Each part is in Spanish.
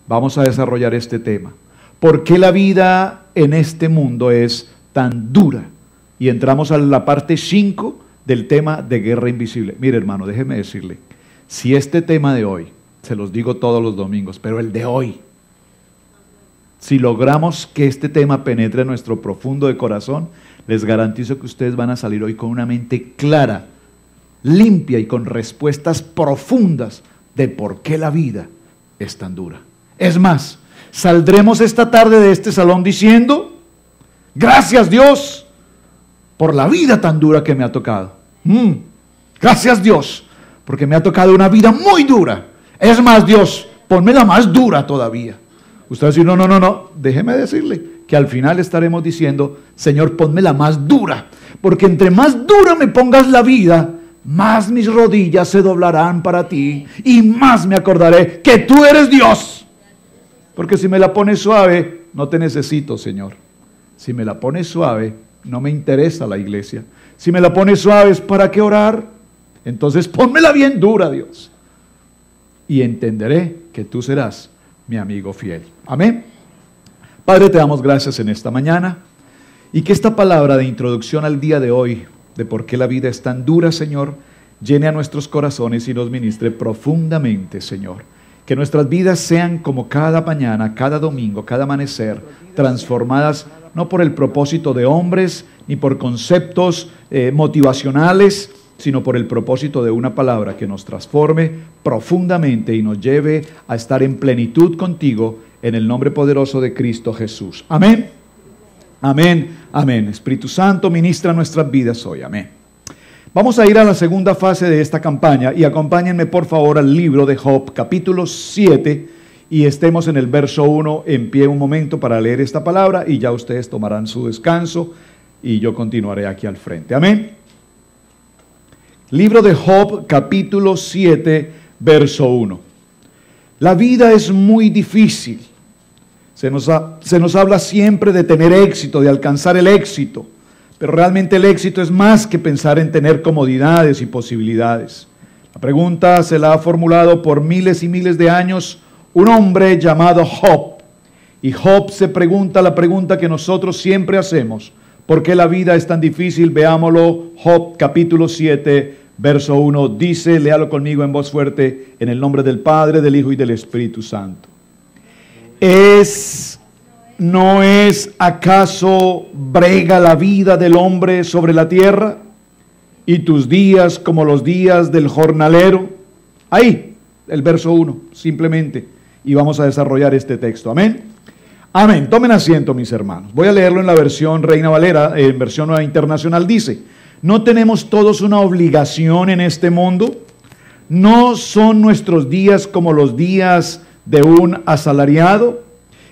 Vamos a desarrollar este tema. ¿Por qué la vida en este mundo es tan dura? Y entramos a la parte 5 del tema de guerra invisible. Mire, hermano, déjeme decirle, si este tema de hoy, se los digo todos los domingos, pero el de hoy, si logramos que este tema penetre en nuestro profundo de corazón, les garantizo que ustedes van a salir hoy con una mente clara, limpia y con respuestas profundas de por qué la vida es tan dura. Es más, saldremos esta tarde de este salón diciendo, gracias Dios por la vida tan dura que me ha tocado. Gracias Dios, porque me ha tocado una vida muy dura. Es más, Dios, ponmela más dura todavía. Usted va a decir, no, déjeme decirle que al final estaremos diciendo, Señor, ponmela más dura, porque entre más dura me pongas la vida, más mis rodillas se doblarán para ti y más me acordaré que tú eres Dios. Porque si me la pones suave, no te necesito, Señor. Si me la pones suave, no me interesa la iglesia. Si me la pones suave, ¿es para qué orar? Entonces pónmela bien dura, Dios. Y entenderé que tú serás mi amigo fiel. Amén. Padre, te damos gracias en esta mañana y que esta palabra de introducción al día de hoy, de por qué la vida es tan dura, Señor, llene a nuestros corazones y nos ministre profundamente, Señor. Que nuestras vidas sean como cada mañana, cada domingo, cada amanecer, transformadas no por el propósito de hombres, ni por conceptos motivacionales, sino por el propósito de una palabra que nos transforme profundamente y nos lleve a estar en plenitud contigo, en el nombre poderoso de Cristo Jesús. Amén. Amén. Amén. Espíritu Santo, ministra nuestras vidas hoy. Amén. Vamos a ir a la segunda fase de esta campaña y acompáñenme por favor al libro de Job, capítulo 7, y estemos en el verso 1 en pie un momento para leer esta palabra y ya ustedes tomarán su descanso y yo continuaré aquí al frente. Amén. Libro de Job, capítulo 7, verso 1. La vida es muy difícil. Se nos habla siempre de tener éxito, de alcanzar el éxito. Pero realmente el éxito es más que pensar en tener comodidades y posibilidades. La pregunta se la ha formulado por miles y miles de años un hombre llamado Job. Y Job se pregunta la pregunta que nosotros siempre hacemos. ¿Por qué la vida es tan difícil? Veámoslo. Job capítulo 7, verso 1. Dice, léalo conmigo en voz fuerte, en el nombre del Padre, del Hijo y del Espíritu Santo. ¿No es acaso brega la vida del hombre sobre la tierra? Y tus días como los días del jornalero. Ahí, el verso 1, simplemente. Y vamos a desarrollar este texto. Amén. Amén. Tomen asiento, mis hermanos. Voy a leerlo en la versión Reina Valera, en versión Nueva Internacional. Dice, ¿no tenemos todos una obligación en este mundo? ¿No son nuestros días como los días de un asalariado?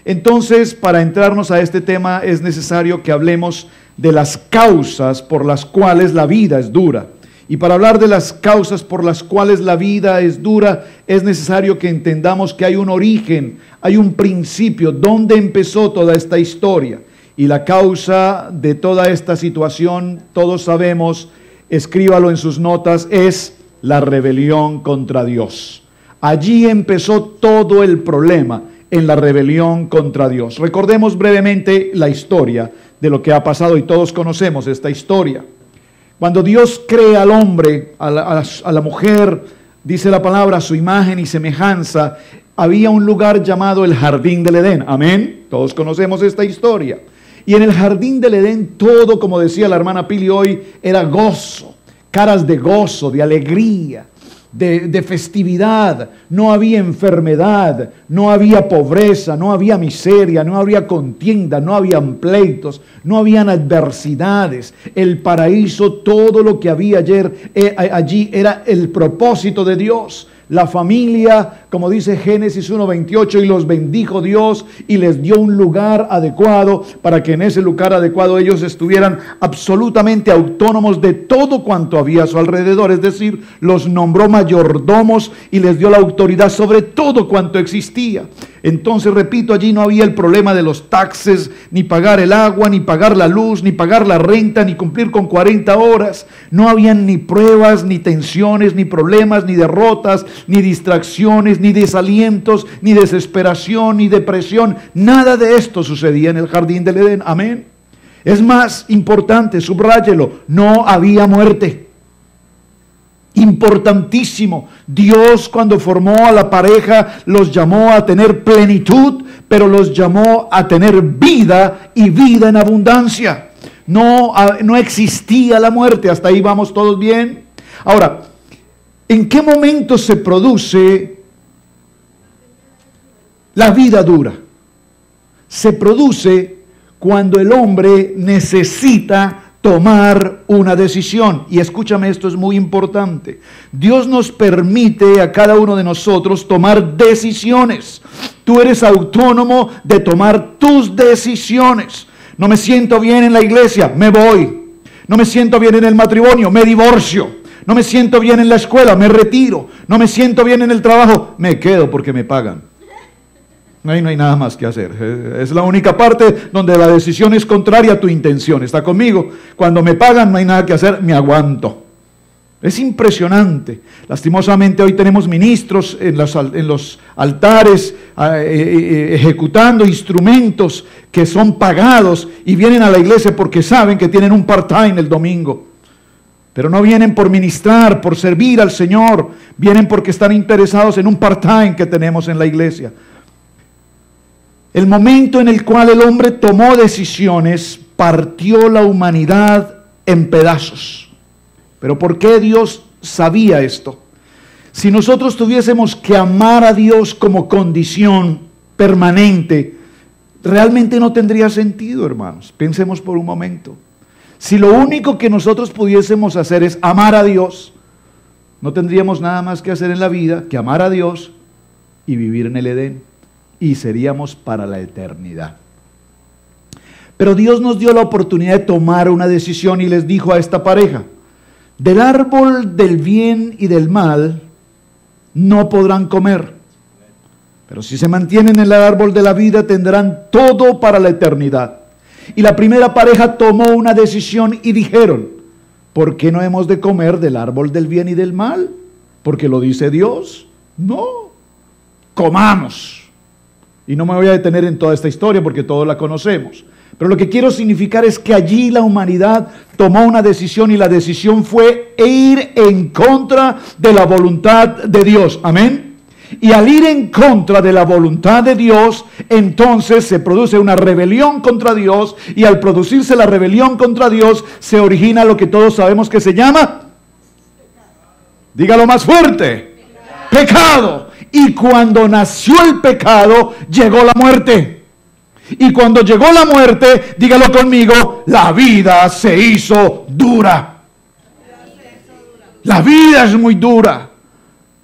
Entonces, para entrarnos a este tema es necesario que hablemos de las causas por las cuales la vida es dura. Y para hablar de las causas por las cuales la vida es dura, es necesario que entendamos que hay un origen, hay un principio, donde empezó toda esta historia. Y la causa de toda esta situación, todos sabemos, escríbalo en sus notas, es la rebelión contra Dios. Allí empezó todo el problema, en la rebelión contra Dios. Recordemos brevemente la historia de lo que ha pasado y todos conocemos esta historia. Cuando Dios crea al hombre, a la mujer, dice la palabra, a su imagen y semejanza, había un lugar llamado el Jardín del Edén. Amén. Todos conocemos esta historia. Y en el Jardín del Edén todo, como decía la hermana Pili hoy, era gozo, caras de gozo, de alegría, de festividad. No había enfermedad, no había pobreza, no había miseria, no había contienda, no habían pleitos, no habían adversidades. El paraíso, todo lo que había allí era el propósito de Dios. La familia, como dice Génesis 1:28, y los bendijo Dios y les dio un lugar adecuado para que en ese lugar adecuado ellos estuvieran absolutamente autónomos de todo cuanto había a su alrededor. Es decir, los nombró mayordomos y les dio la autoridad sobre todo cuanto existía. Entonces, repito, allí no había el problema de los taxes, ni pagar el agua, ni pagar la luz, ni pagar la renta, ni cumplir con 40 horas. No habían ni pruebas, ni tensiones, ni problemas, ni derrotas, ni distracciones, ni desalientos, ni desesperación, ni depresión. Nada de esto sucedía en el jardín del Edén. Amén. Es más importante, subráyelo, no había muerte. Importantísimo. Dios, cuando formó a la pareja, los llamó a tener plenitud, pero los llamó a tener vida y vida en abundancia. No existía la muerte. Hasta ahí vamos todos bien. Ahora, ¿en qué momento se produce la vida dura? Se produce cuando el hombre necesita tomar una decisión. Y escúchame, esto es muy importante. Dios nos permite a cada uno de nosotros tomar decisiones. Tú eres autónomo de tomar tus decisiones. No me siento bien en la iglesia, me voy. No me siento bien en el matrimonio, me divorcio. No me siento bien en la escuela, me retiro. No me siento bien en el trabajo, me quedo porque me pagan. Ahí no hay nada más que hacer. Es la única parte donde la decisión es contraria a tu intención. ¿Está conmigo? Cuando me pagan no hay nada que hacer, me aguanto. Es impresionante. Lastimosamente hoy tenemos ministros en los altares ejecutando instrumentos que son pagados y vienen a la iglesia porque saben que tienen un part-time el domingo. Pero no vienen por ministrar, por servir al Señor. Vienen porque están interesados en un part-time que tenemos en la iglesia. El momento en el cual el hombre tomó decisiones, partió la humanidad en pedazos. Pero ¿por qué Dios sabía esto? Si nosotros tuviésemos que amar a Dios como condición permanente, realmente no tendría sentido, hermanos. Pensemos por un momento. Si lo único que nosotros pudiésemos hacer es amar a Dios, no tendríamos nada más que hacer en la vida que amar a Dios y vivir en el Edén. Y seríamos para la eternidad. Pero Dios nos dio la oportunidad de tomar una decisión y les dijo a esta pareja: del árbol del bien y del mal no podrán comer, pero si se mantienen en el árbol de la vida tendrán todo para la eternidad. Y la primera pareja tomó una decisión y dijeron: ¿por qué no hemos de comer del árbol del bien y del mal? ¿Porque lo dice Dios? No, comamos. Y no me voy a detener en toda esta historia porque todos la conocemos. Pero lo que quiero significar es que allí la humanidad tomó una decisión y la decisión fue ir en contra de la voluntad de Dios. Amén. Y al ir en contra de la voluntad de Dios, entonces se produce una rebelión contra Dios. Y al producirse la rebelión contra Dios, se origina lo que todos sabemos que se llama. Dígalo más fuerte. Pecado. Y cuando nació el pecado, llegó la muerte. Y cuando llegó la muerte, dígalo conmigo, la vida se hizo dura. La vida es muy dura.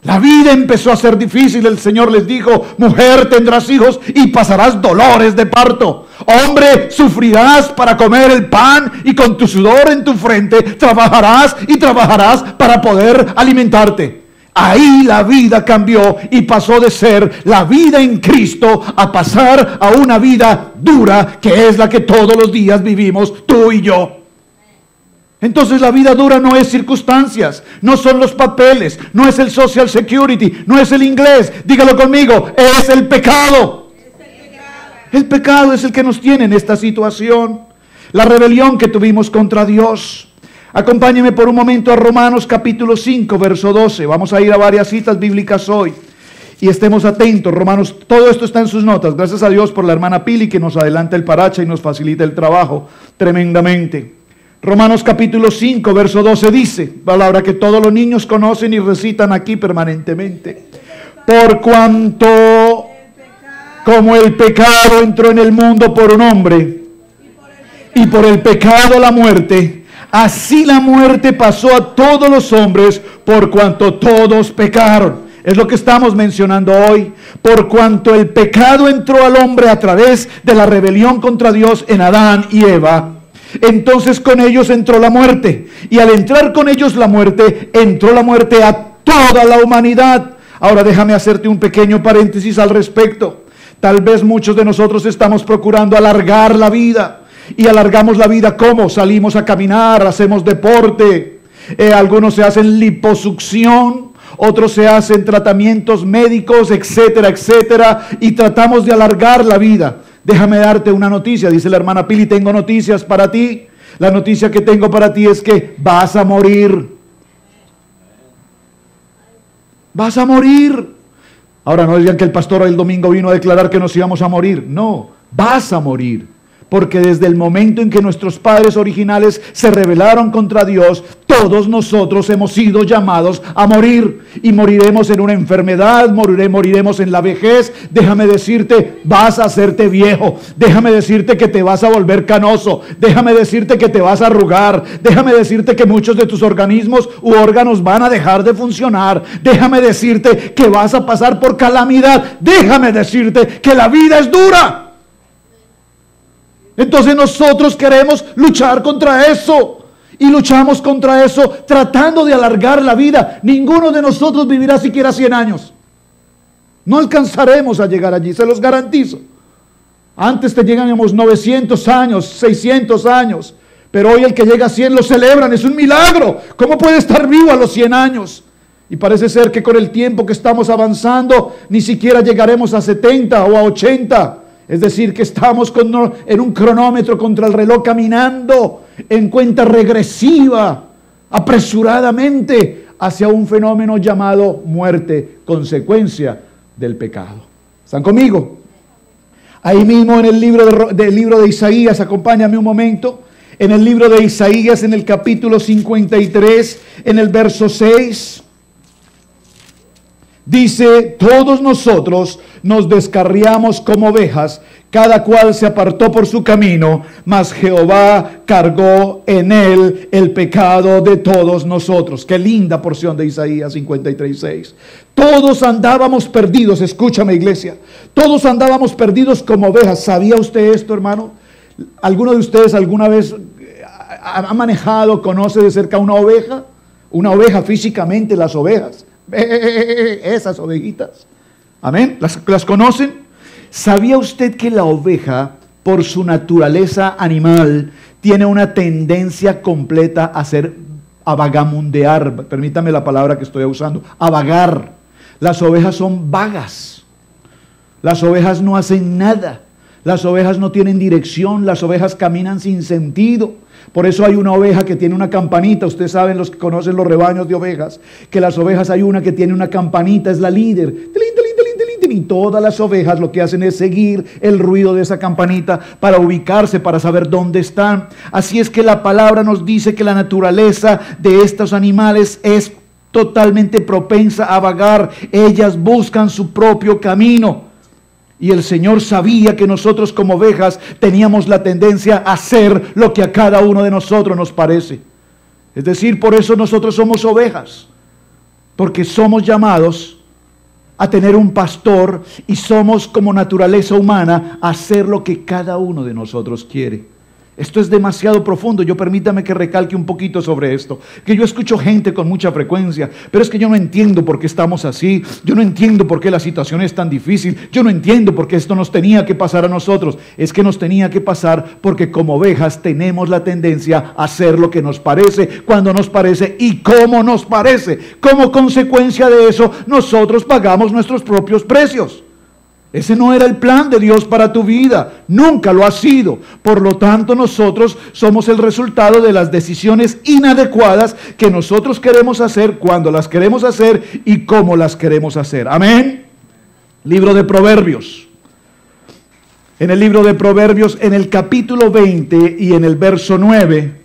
La vida empezó a ser difícil. El Señor les dijo: mujer, tendrás hijos y pasarás dolores de parto. Hombre, sufrirás para comer el pan y con tu sudor en tu frente trabajarás y trabajarás para poder alimentarte. Ahí la vida cambió y pasó de ser la vida en Cristo a pasar a una vida dura, que es la que todos los días vivimos tú y yo. Entonces la vida dura no es circunstancias, no son los papeles, no es el Social Security, no es el inglés, dígalo conmigo, es el pecado. El pecado es el que nos tiene en esta situación, la rebelión que tuvimos contra Dios. Acompáñeme por un momento a Romanos capítulo 5, verso 12. Vamos a ir a varias citas bíblicas hoy. Y estemos atentos. Romanos, todo esto está en sus notas. Gracias a Dios por la hermana Pili que nos adelanta el paracha y nos facilita el trabajo tremendamente. Romanos capítulo 5, verso 12 dice, palabra que todos los niños conocen y recitan aquí permanentemente. Por cuanto, como el pecado entró en el mundo por un hombre, y por el pecado la muerte, así la muerte pasó a todos los hombres por cuanto todos pecaron. Es lo que estamos mencionando hoy. Por cuanto el pecado entró al hombre a través de la rebelión contra Dios en Adán y Eva, entonces con ellos entró la muerte. Y al entrar con ellos la muerte, entró la muerte a toda la humanidad. Ahora déjame hacerte un pequeño paréntesis al respecto. Tal vez muchos de nosotros estamos procurando alargar la vida. Y alargamos la vida ¿cómo? Salimos a caminar, hacemos deporte. Algunos se hacen liposucción. Otros se hacen tratamientos médicos, etcétera, etcétera, y tratamos de alargar la vida. Déjame darte una noticia, dice la hermana Pili, tengo noticias para ti. La noticia que tengo para ti es que vas a morir. Vas a morir. Ahora no digan que el pastor el domingo vino a declarar que nos íbamos a morir. No, vas a morir. Porque desde el momento en que nuestros padres originales se rebelaron contra Dios, todos nosotros hemos sido llamados a morir. Y moriremos en una enfermedad, moriremos en la vejez. Déjame decirte, vas a hacerte viejo. Déjame decirte que te vas a volver canoso. Déjame decirte que te vas a arrugar. Déjame decirte que muchos de tus organismos u órganos van a dejar de funcionar. Déjame decirte que vas a pasar por calamidad. Déjame decirte que la vida es dura. Entonces nosotros queremos luchar contra eso. Y luchamos contra eso tratando de alargar la vida. Ninguno de nosotros vivirá siquiera 100 años. No alcanzaremos a llegar allí, se los garantizo. Antes te llegábamos 900 años, 600 años. Pero hoy el que llega a 100 lo celebran, es un milagro. ¿Cómo puede estar vivo a los 100 años? Y parece ser que con el tiempo que estamos avanzando, ni siquiera llegaremos a 70 o a 80. Es decir, que estamos en un cronómetro contra el reloj caminando en cuenta regresiva, apresuradamente hacia un fenómeno llamado muerte, consecuencia del pecado. ¿Están conmigo? Ahí mismo en el libro de Isaías, acompáñame un momento, en el libro de Isaías, en el capítulo 53, en el verso 6, dice, todos nosotros nos descarriamos como ovejas, cada cual se apartó por su camino, mas Jehová cargó en él el pecado de todos nosotros. Qué linda porción de Isaías 53:6. Todos andábamos perdidos, escúchame iglesia, todos andábamos perdidos como ovejas. ¿Sabía usted esto, hermano? ¿Alguno de ustedes alguna vez ha manejado, conoce de cerca una oveja? Una oveja físicamente, las ovejas. Esas ovejitas. Amén. ¿Las conocen? ¿Sabía usted que la oveja, por su naturaleza animal, tiene una tendencia completa a vagamundear? Permítame la palabra que estoy usando. A vagar. Las ovejas son vagas. Las ovejas no hacen nada. Las ovejas no tienen dirección. Las ovejas caminan sin sentido. Por eso hay una oveja que tiene una campanita. Ustedes saben, los que conocen los rebaños de ovejas, que las ovejas hay una que tiene una campanita, es la líder. Y todas las ovejas lo que hacen es seguir el ruido de esa campanita para ubicarse, para saber dónde están. Así es que la palabra nos dice que la naturaleza de estos animales es totalmente propensa a vagar. Ellas buscan su propio camino. Y el Señor sabía que nosotros como ovejas teníamos la tendencia a hacer lo que a cada uno de nosotros nos parece. Es decir, por eso nosotros somos ovejas. Porque somos llamados a tener un pastor y somos como naturaleza humana a hacer lo que cada uno de nosotros quiere. Esto es demasiado profundo. Permítame que recalque un poquito sobre esto. Que yo escucho gente con mucha frecuencia, pero es que yo no entiendo por qué estamos así. Yo no entiendo por qué la situación es tan difícil. Yo no entiendo por qué esto nos tenía que pasar a nosotros. Es que nos tenía que pasar porque como ovejas tenemos la tendencia a hacer lo que nos parece, cuando nos parece y cómo nos parece. Como consecuencia de eso, nosotros pagamos nuestros propios precios. Ese no era el plan de Dios para tu vida, nunca lo ha sido. Por lo tanto, nosotros somos el resultado de las decisiones inadecuadas que nosotros queremos hacer, cuando las queremos hacer y cómo las queremos hacer. Amén. Libro de Proverbios. En el libro de Proverbios, en el capítulo 20 y en el verso 9,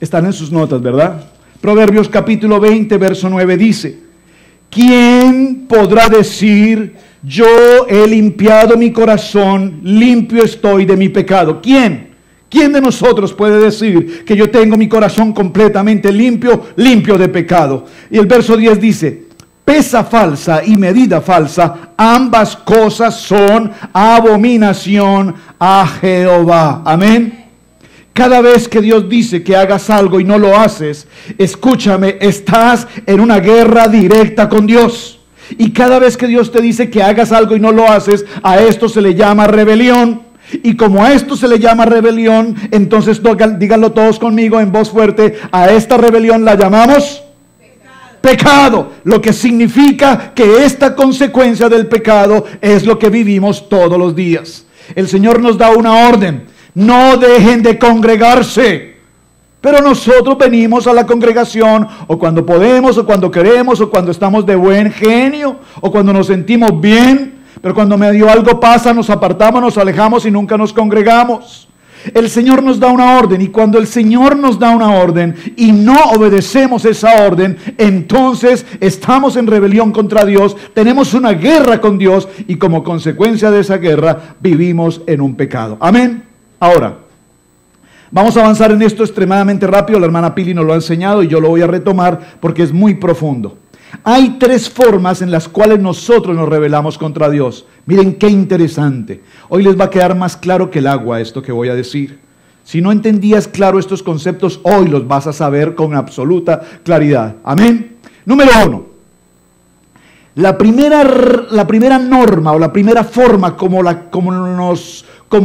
están en sus notas, ¿verdad? Proverbios capítulo 20, verso 9 dice: ¿quién podrá decir, yo he limpiado mi corazón, limpio estoy de mi pecado? ¿Quién? ¿Quién de nosotros puede decir que yo tengo mi corazón completamente limpio, limpio de pecado? Y el verso 10 dice: pesa falsa y medida falsa, ambas cosas son abominación a Jehová. Amén. Cada vez que Dios dice que hagas algo y no lo haces, escúchame, estás en una guerra directa con Dios. Y cada vez que Dios te dice que hagas algo y no lo haces, a esto se le llama rebelión. Y como a esto se le llama rebelión, entonces díganlo todos conmigo en voz fuerte, a esta rebelión la llamamos pecado, lo que significa que esta consecuencia del pecado es lo que vivimos todos los días. El Señor nos da una orden: no dejen de congregarse. Pero nosotros venimos a la congregación o cuando podemos, o cuando queremos, o cuando estamos de buen genio, o cuando nos sentimos bien. Pero cuando medio algo pasa, nos apartamos, nos alejamos y nunca nos congregamos. El Señor nos da una orden, y cuando el Señor nos da una orden y no obedecemos esa orden, entonces estamos en rebelión contra Dios, tenemos una guerra con Dios, y como consecuencia de esa guerra vivimos en un pecado. Amén. Ahora, vamos a avanzar en esto extremadamente rápido. La hermana Pili nos lo ha enseñado y yo lo voy a retomar porque es muy profundo. Hay tres formas en las cuales nosotros nos rebelamos contra Dios. Miren qué interesante. Hoy les va a quedar más claro que el agua esto que voy a decir. Si no entendías claro estos conceptos, hoy los vas a saber con absoluta claridad. Amén. Número 1. La primera norma o la primera forma como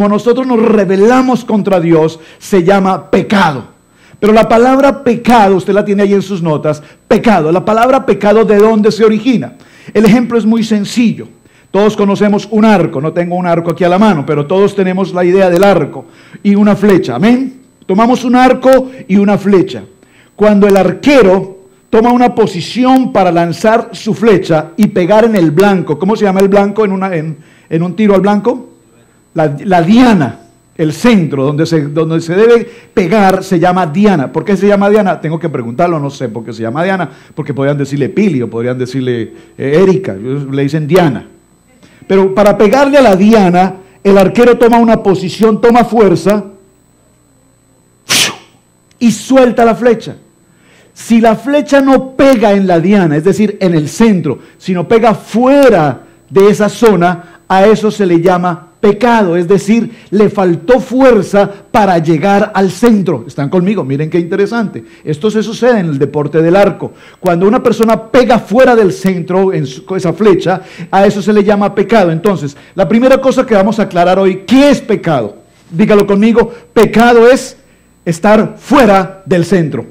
nosotros nos rebelamos contra Dios se llama pecado. Pero la palabra pecado, usted la tiene ahí en sus notas, pecado. La palabra pecado, ¿de dónde se origina? El ejemplo es muy sencillo. Todos conocemos un arco, no tengo un arco aquí a la mano, pero todos tenemos la idea del arco y una flecha, amén. Tomamos un arco y una flecha. Cuando el arquero toma una posición para lanzar su flecha y pegar en el blanco, ¿cómo se llama el blanco en un tiro al blanco? La diana. El centro donde se debe pegar se llama diana. ¿Por qué se llama diana? Tengo que preguntarlo, no sé por qué se llama diana, porque podrían decirle Pili o podrían decirle Erika, le dicen Diana. Pero para pegarle a la diana, el arquero toma una posición, toma fuerza y suelta la flecha. Si la flecha no pega en la diana, es decir, en el centro, sino pega fuera de esa zona, a eso se le llama pecado, es decir, le faltó fuerza para llegar al centro. ¿Están conmigo? Miren qué interesante. Esto se sucede en el deporte del arco. Cuando una persona pega fuera del centro con esa flecha, a eso se le llama pecado. Entonces, la primera cosa que vamos a aclarar hoy, ¿qué es pecado? Dígalo conmigo, pecado es estar fuera del centro.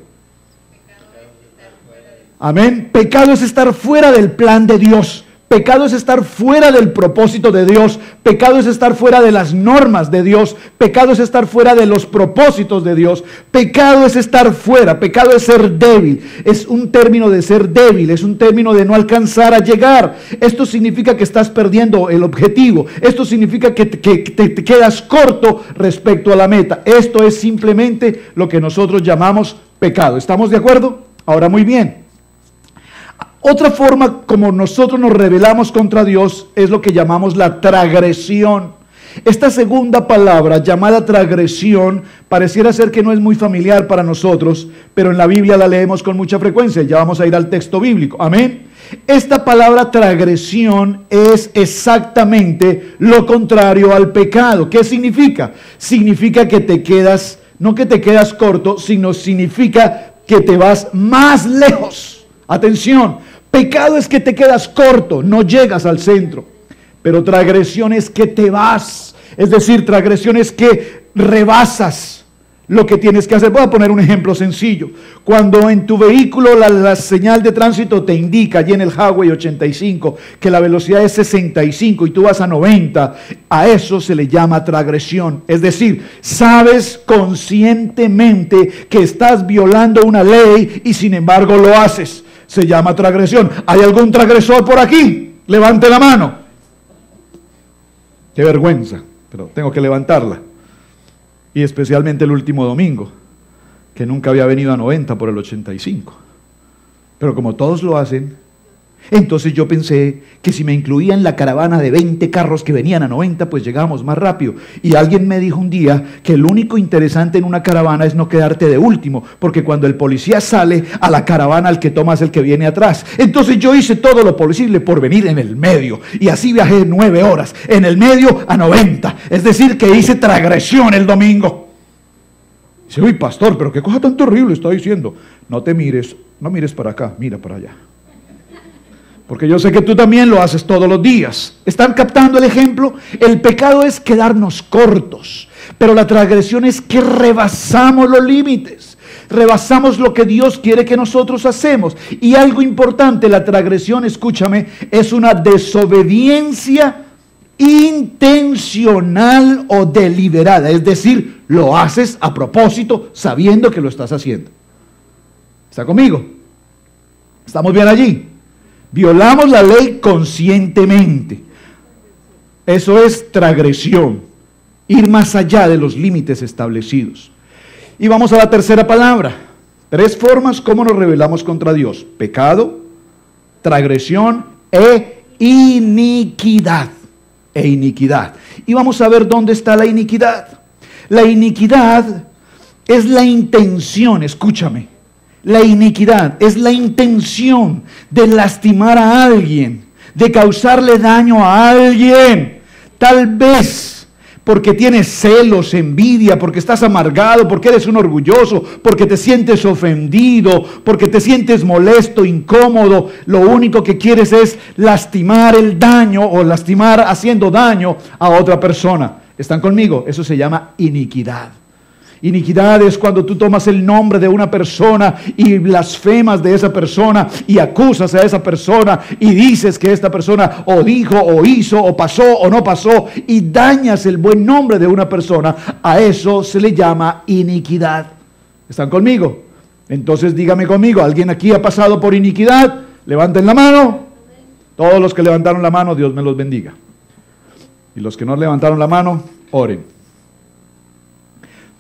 Amén. Pecado es estar fuera del plan de Dios. Pecado es estar fuera del propósito de Dios. Pecado es estar fuera de las normas de Dios. Pecado es estar fuera de los propósitos de Dios. Pecado es estar fuera. Pecado es ser débil. Es un término de ser débil. Es un término de no alcanzar a llegar. Esto significa que estás perdiendo el objetivo. Esto significa que te quedas corto respecto a la meta. Esto es simplemente lo que nosotros llamamos pecado. ¿Estamos de acuerdo? Ahora, muy bien. Otra forma como nosotros nos rebelamos contra Dios es lo que llamamos la transgresión. Esta segunda palabra, llamada transgresión, pareciera ser que no es muy familiar para nosotros, pero en la Biblia la leemos con mucha frecuencia. Ya vamos a ir al texto bíblico. Amén. Esta palabra transgresión es exactamente lo contrario al pecado. ¿Qué significa? Significa que te quedas, no que te quedas corto, sino significa que te vas más lejos. Atención. Pecado es que te quedas corto, no llegas al centro. Pero transgresión es que te vas. Es decir, transgresión es que rebasas lo que tienes que hacer. Voy a poner un ejemplo sencillo. Cuando en tu vehículo la señal de tránsito te indica, allí en el Highway 85, que la velocidad es 65 y tú vas a 90, a eso se le llama transgresión. Es decir, sabes conscientemente que estás violando una ley y sin embargo lo haces. Se llama transgresión. ¿Hay algún transgresor por aquí? Levante la mano. Qué vergüenza, pero tengo que levantarla. Y especialmente el último domingo, que nunca había venido a 90 por el 85. Pero como todos lo hacen, entonces yo pensé que si me incluía en la caravana de 20 carros que venían a 90, pues llegábamos más rápido. Y alguien me dijo un día que el único interesante en una caravana es no quedarte de último, porque cuando el policía sale a la caravana, el que toma es el que viene atrás. Entonces yo hice todo lo posible por venir en el medio, y así viajé 9 horas, en el medio a 90. Es decir, que hice transgresión el domingo. Dice, uy, pastor, pero qué cosa tan terrible está diciendo. No te mires, no mires para acá, mira para allá. Porque yo sé que tú también lo haces todos los días. ¿Están captando el ejemplo? El pecado es quedarnos cortos, pero la transgresión es que rebasamos los límites. Rebasamos lo que Dios quiere que nosotros hacemos. Y algo importante, la transgresión, escúchame, es una desobediencia intencional o deliberada. Es decir, lo haces a propósito, sabiendo que lo estás haciendo. ¿Está conmigo? ¿Estamos bien allí? Violamos la ley conscientemente. Eso es transgresión. Ir más allá de los límites establecidos. Y vamos a la tercera palabra. 3 formas como nos rebelamos contra Dios: pecado, transgresión e iniquidad. Y vamos a ver dónde está la iniquidad. La iniquidad es la intención, escúchame. La iniquidad es la intención de lastimar a alguien, de causarle daño a alguien. Tal vez porque tienes celos, envidia, porque estás amargado, porque eres un orgulloso, porque te sientes ofendido, porque te sientes molesto, incómodo. Lo único que quieres es lastimar el daño o lastimar haciendo daño a otra persona. ¿Están conmigo? Eso se llama iniquidad. Iniquidad es cuando tú tomas el nombre de una persona y blasfemas de esa persona y acusas a esa persona y dices que esta persona o dijo o hizo o pasó o no pasó y dañas el buen nombre de una persona. A eso se le llama iniquidad. ¿Están conmigo? Entonces dígame conmigo, ¿alguien aquí ha pasado por iniquidad? Levanten la mano. Todos los que levantaron la mano, Dios me los bendiga. Y los que no levantaron la mano, oren.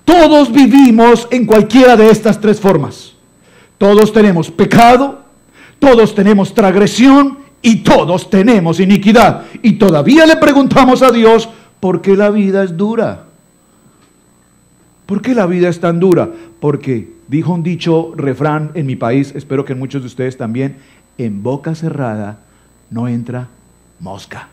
Todos vivimos en cualquiera de estas 3 formas. Todos tenemos pecado, todos tenemos transgresión y todos tenemos iniquidad. Y todavía le preguntamos a Dios, ¿por qué la vida es dura? ¿Por qué la vida es tan dura? Porque dijo un dicho refrán en mi país, espero que en muchos de ustedes también: en boca cerrada no entra mosca.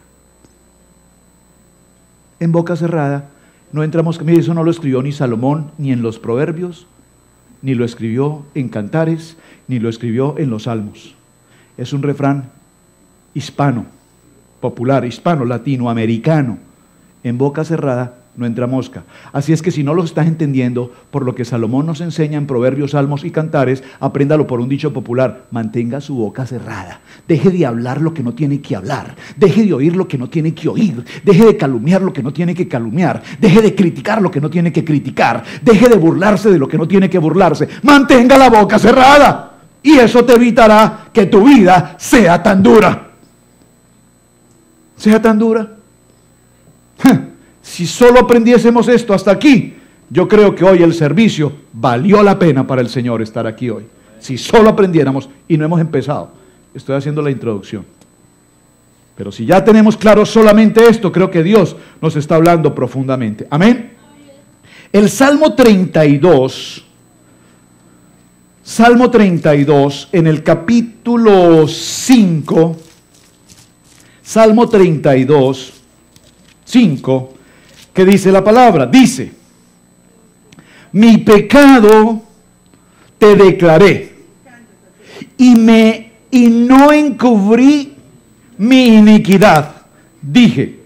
En boca cerrada no entra mosca. Mire, eso no lo escribió ni Salomón, ni en los Proverbios, ni lo escribió en Cantares, ni lo escribió en los Salmos. Es un refrán hispano, popular, hispano, latinoamericano. En boca cerrada no entra mosca. Así es que si no lo estás entendiendo por lo que Salomón nos enseña en Proverbios, Salmos y Cantares, apréndalo por un dicho popular: mantenga su boca cerrada. Deje de hablar lo que no tiene que hablar. Deje de oír lo que no tiene que oír. Deje de calumniar lo que no tiene que calumniar. Deje de criticar lo que no tiene que criticar. Deje de burlarse de lo que no tiene que burlarse. Mantenga la boca cerrada. Y eso te evitará que tu vida sea tan dura. ¿Sea tan dura? Si solo aprendiésemos esto hasta aquí, yo creo que hoy el servicio valió la pena para el Señor estar aquí hoy. Si solo aprendiéramos, y no hemos empezado. Estoy haciendo la introducción. Pero si ya tenemos claro solamente esto, creo que Dios nos está hablando profundamente. Amén. El Salmo 32, en el capítulo 5, Salmo 32, 5, ¿qué dice la palabra? Dice: mi pecado te declaré y no encubrí mi iniquidad. Dije: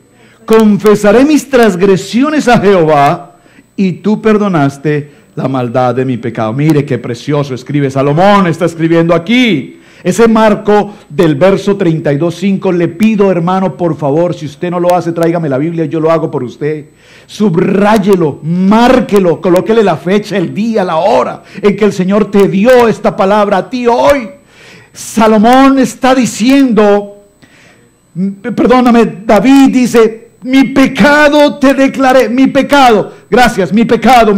confesaré mis transgresiones a Jehová, y tú perdonaste la maldad de mi pecado. Mire qué precioso escribe Salomón, está escribiendo aquí. Ese marco del verso 32:5, le pido, hermano, por favor, si usted no lo hace, tráigame la Biblia, yo lo hago por usted. Subráyelo, márquelo, colóquele la fecha, el día, la hora en que el Señor te dio esta palabra a ti hoy. Salomón está diciendo, David dice: mi pecado te declaré, mi pecado, gracias, mi pecado.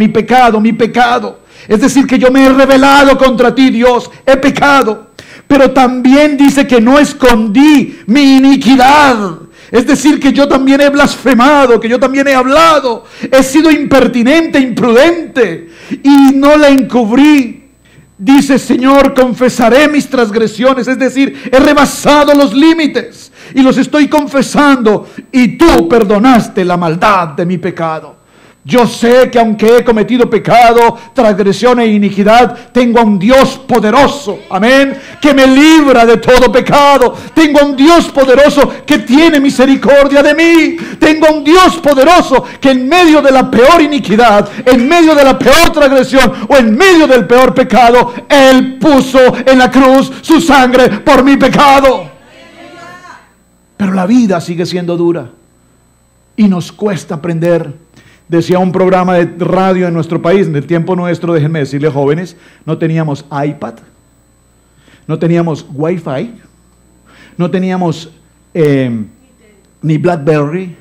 Es decir, que yo me he rebelado contra ti, Dios, he pecado. Pero también dice que no escondí mi iniquidad. Es decir, que yo también he blasfemado, que yo también he hablado, he sido impertinente, imprudente, y no la encubrí. Dice: Señor, confesaré mis transgresiones, es decir, he rebasado los límites y los estoy confesando, y tú perdonaste la maldad de mi pecado. Yo sé que aunque he cometido pecado, transgresión e iniquidad, tengo a un Dios poderoso, amén, que me libra de todo pecado. Tengo a un Dios poderoso que tiene misericordia de mí. Tengo a un Dios poderoso que en medio de la peor iniquidad, en medio de la peor transgresión o en medio del peor pecado, Él puso en la cruz su sangre por mi pecado. Pero la vida sigue siendo dura y nos cuesta aprender. Decía un programa de radio en nuestro país, en el tiempo nuestro, déjenme decirles, jóvenes, no teníamos iPad, no teníamos Wi-Fi, no teníamos ni BlackBerry,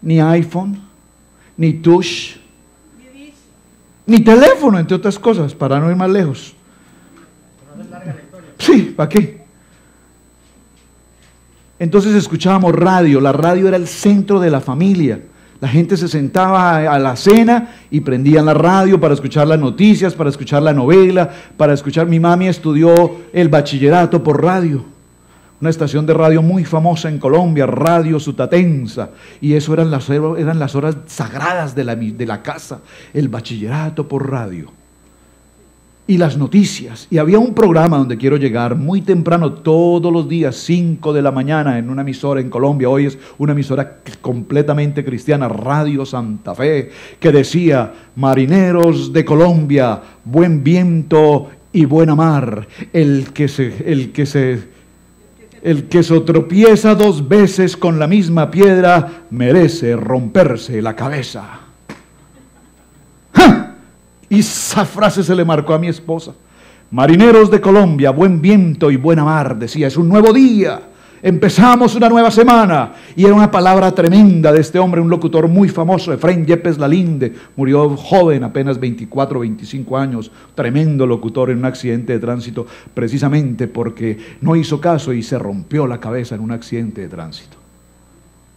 ni iPhone, ni Touch, ni teléfono, entre otras cosas, para no ir más lejos. Sí, ¿para qué? Entonces escuchábamos radio, la radio era el centro de la familia. La gente se sentaba a la cena y prendían la radio para escuchar las noticias, para escuchar la novela, para escuchar. Mi mami estudió el bachillerato por radio, una estación de radio muy famosa en Colombia, Radio Sutatensa, y eso eran las horas sagradas de la casa, el bachillerato por radio. Y las noticias, y había un programa donde quiero llegar muy temprano, todos los días, 5 de la mañana, en una emisora en Colombia. Hoy es una emisora completamente cristiana, Radio Santa Fe, que decía: marineros de Colombia, buen viento y buena mar, el que se tropieza 2 veces con la misma piedra merece romperse la cabeza. Y esa frase se le marcó a mi esposa. Marineros de Colombia, buen viento y buena mar, decía, es un nuevo día, empezamos una nueva semana. Y era una palabra tremenda de este hombre, un locutor muy famoso, Efraín Yepes Lalinde, murió joven, apenas 24, 25 años, tremendo locutor, en un accidente de tránsito, precisamente porque no hizo caso y se rompió la cabeza en un accidente de tránsito,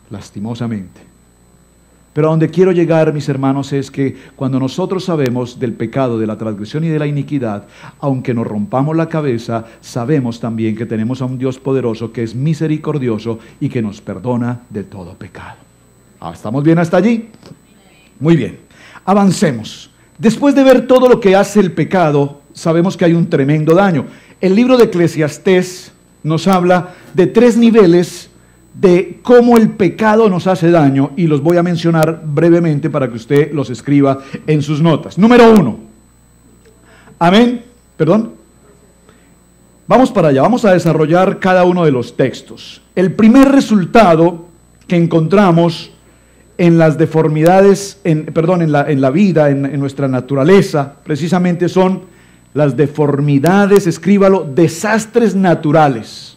lastimosamente. Pero a donde quiero llegar, mis hermanos, es que cuando nosotros sabemos del pecado, de la transgresión y de la iniquidad, aunque nos rompamos la cabeza, sabemos también que tenemos a un Dios poderoso que es misericordioso y que nos perdona de todo pecado. ¿Estamos bien hasta allí? Muy bien, avancemos. Después de ver todo lo que hace el pecado, sabemos que hay un tremendo daño. El libro de Eclesiastés nos habla de 3 niveles de cómo el pecado nos hace daño, y los voy a mencionar brevemente para que usted los escriba en sus notas. Número 1. Amén. Perdón. Vamos para allá, vamos a desarrollar cada uno de los textos. El primer resultado que encontramos en las deformidades, en la vida, en nuestra naturaleza, precisamente son las deformidades, escríbalo, desastres naturales.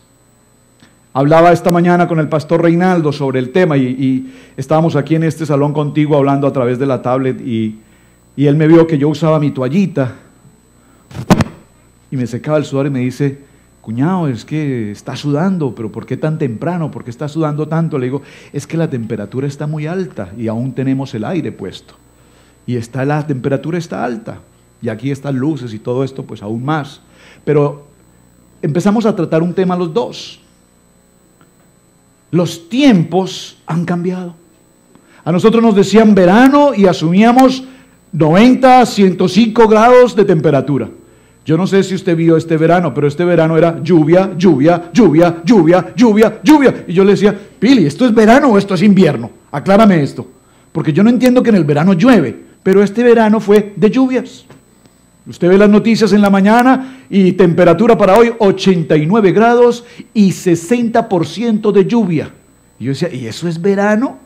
Hablaba esta mañana con el pastor Reinaldo sobre el tema y estábamos aquí en este salón contigo hablando a través de la tablet y él me vio que yo usaba mi toallita y me secaba el sudor y me dice: cuñado, es que está sudando, pero ¿por qué tan temprano? ¿Por qué está sudando tanto? Le digo: es que la temperatura está muy alta y aún tenemos el aire puesto y la temperatura está alta y aquí están luces y todo esto, pues aún más. Pero empezamos a tratar un tema los dos. Los tiempos han cambiado. A nosotros nos decían verano y asumíamos 90, 105 grados de temperatura. Yo no sé si usted vio este verano, pero este verano era lluvia, lluvia, lluvia, lluvia, lluvia, lluvia. Y yo le decía: Pili, ¿esto es verano o esto es invierno? Aclárame esto. Porque yo no entiendo que en el verano llueve, pero este verano fue de lluvias. Usted ve las noticias en la mañana y temperatura para hoy 89 grados y 60% de lluvia. Y yo decía: ¿y eso es verano?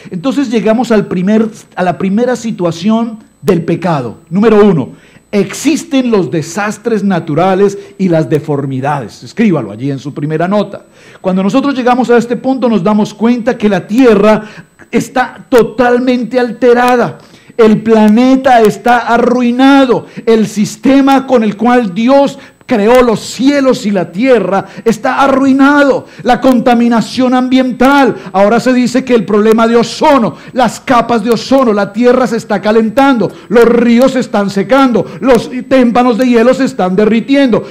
Entonces llegamos a la primera situación del pecado. Número 1, existen los desastres naturales y las deformidades. Escríbalo allí en su primera nota. Cuando nosotros llegamos a este punto nos damos cuenta que la tierra está totalmente alterada. El planeta está arruinado. El sistema con el cual Dios creó los cielos y la tierra, está arruinado. La contaminación ambiental. Ahora se dice que el problema de ozono, las capas de ozono, la tierra se está calentando, los ríos se están secando, los témpanos de hielo se están derritiendo,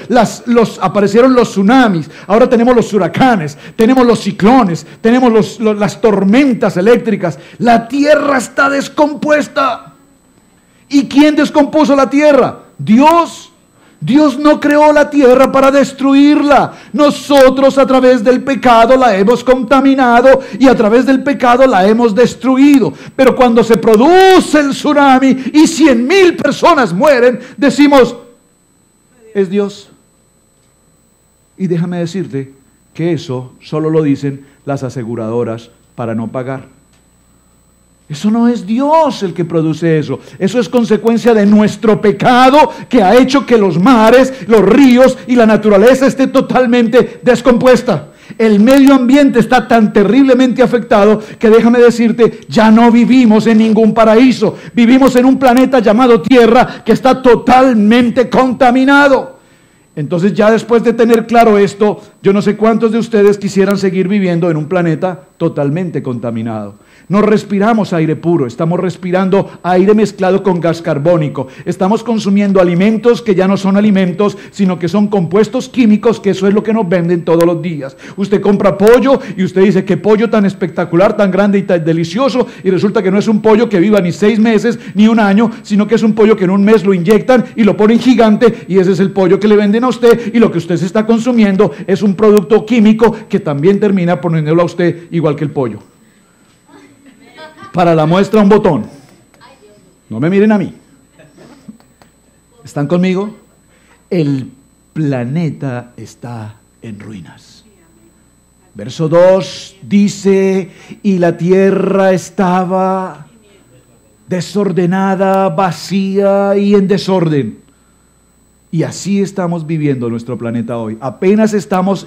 aparecieron los tsunamis, ahora tenemos los huracanes, tenemos los ciclones, tenemos las tormentas eléctricas. La tierra está descompuesta. ¿Y quién descompuso la tierra? Dios. Dios no creó la tierra para destruirla. Nosotros a través del pecado la hemos contaminado y a través del pecado la hemos destruido. Pero cuando se produce el tsunami y 100,000 personas mueren, decimos, es Dios. Y déjame decirte que eso solo lo dicen las aseguradoras para no pagar. Eso no es Dios el que produce eso. Eso es consecuencia de nuestro pecado que ha hecho que los mares, los ríos y la naturaleza esté totalmente descompuesta. El medio ambiente está tan terriblemente afectado que déjame decirte, ya no vivimos en ningún paraíso. Vivimos en un planeta llamado Tierra que está totalmente contaminado. Entonces ya después de tener claro esto, yo no sé cuántos de ustedes quisieran seguir viviendo en un planeta totalmente contaminado. No respiramos aire puro, estamos respirando aire mezclado con gas carbónico. Estamos consumiendo alimentos que ya no son alimentos, sino que son compuestos químicos, que eso es lo que nos venden todos los días. Usted compra pollo y usted dice, qué pollo tan espectacular, tan grande y tan delicioso, y resulta que no es un pollo que viva ni 6 meses ni un año, sino que es un pollo que en un mes lo inyectan y lo ponen gigante, y ese es el pollo que le venden a usted, y lo que usted se está consumiendo es un producto químico que también termina poniéndolo a usted igual que el pollo. Para la muestra, un botón. No me miren a mí. ¿Están conmigo? El planeta está en ruinas. Verso 2 dice, y la tierra estaba desordenada, vacía y en desorden. Y así estamos viviendo nuestro planeta hoy. Apenas estamos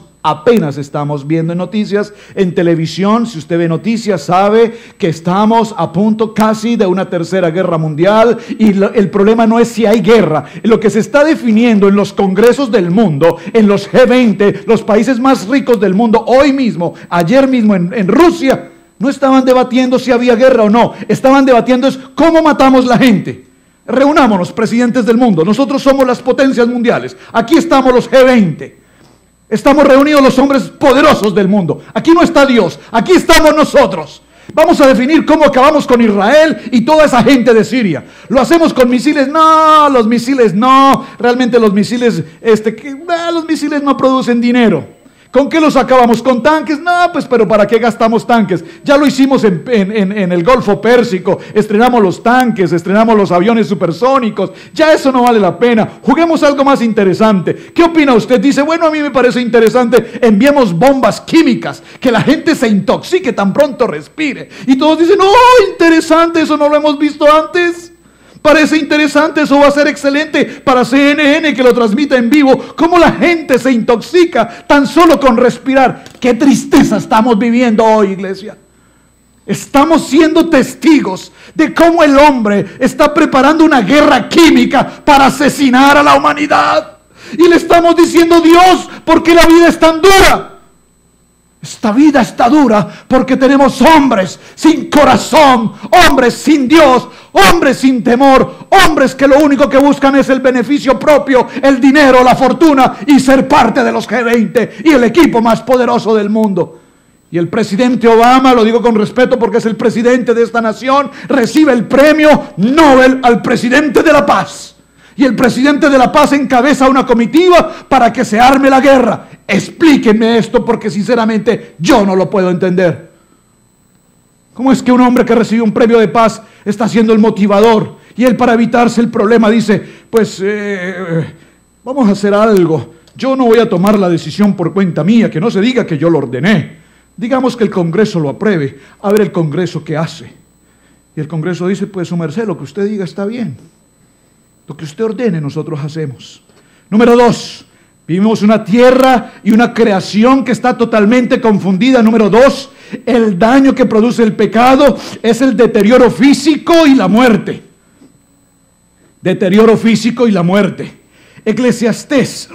viendo noticias en televisión. Si usted ve noticias, sabe que estamos a punto casi de una tercera guerra mundial. Y el problema no es si hay guerra. Lo que se está definiendo en los congresos del mundo, en los G20, los países más ricos del mundo, hoy mismo, ayer mismo en Rusia, no estaban debatiendo si había guerra o no. Estaban debatiendo es cómo matamos la gente. Reunámonos, presidentes del mundo. Nosotros somos las potencias mundiales. Aquí estamos los G20. Estamos reunidos los hombres poderosos del mundo. Aquí no está Dios. Aquí estamos nosotros. Vamos a definir cómo acabamos con Israel y toda esa gente de Siria. ¿Lo hacemos con misiles? No, los misiles no. Realmente los misiles, los misiles no producen dinero. ¿Con qué los acabamos? ¿Con tanques? No, pues, pero ¿para qué gastamos tanques? Ya lo hicimos en el Golfo Pérsico. Estrenamos los tanques, estrenamos los aviones supersónicos. Ya eso no vale la pena. Juguemos algo más interesante. ¿Qué opina usted? Dice, bueno, a mí me parece interesante. Enviemos bombas químicas, que la gente se intoxique tan pronto respire. Y todos dicen, oh, interesante, eso no lo hemos visto antes. Parece interesante, eso va a ser excelente para CNN que lo transmita en vivo. Cómo la gente se intoxica tan solo con respirar. Qué tristeza estamos viviendo hoy, iglesia. Estamos siendo testigos de cómo el hombre está preparando una guerra química para asesinar a la humanidad. Y le estamos diciendo, Dios, ¿por qué la vida es tan dura? Esta vida está dura porque tenemos hombres sin corazón, hombres sin Dios, hombres sin temor, hombres que lo único que buscan es el beneficio propio, el dinero, la fortuna y ser parte de los G20 y el equipo más poderoso del mundo. Y el presidente Obama, lo digo con respeto porque es el presidente de esta nación, recibe el premio Nobel al presidente de la paz. Y el presidente de la paz encabeza una comitiva para que se arme la guerra. Explíquenme esto porque sinceramente yo no lo puedo entender. ¿Cómo es que un hombre que recibe un premio de paz está siendo el motivador? Y él, para evitarse el problema, dice, pues vamos a hacer algo. Yo no voy a tomar la decisión por cuenta mía, que no se diga que yo lo ordené. Digamos que el Congreso lo apruebe. A ver el Congreso qué hace. Y el Congreso dice, pues su merced, lo que usted diga está bien. Lo que usted ordene nosotros hacemos. Número 2, vivimos una tierra y una creación que está totalmente confundida. Número 2, el daño que produce el pecado es el deterioro físico y la muerte. Deterioro físico y la muerte. Eclesiastés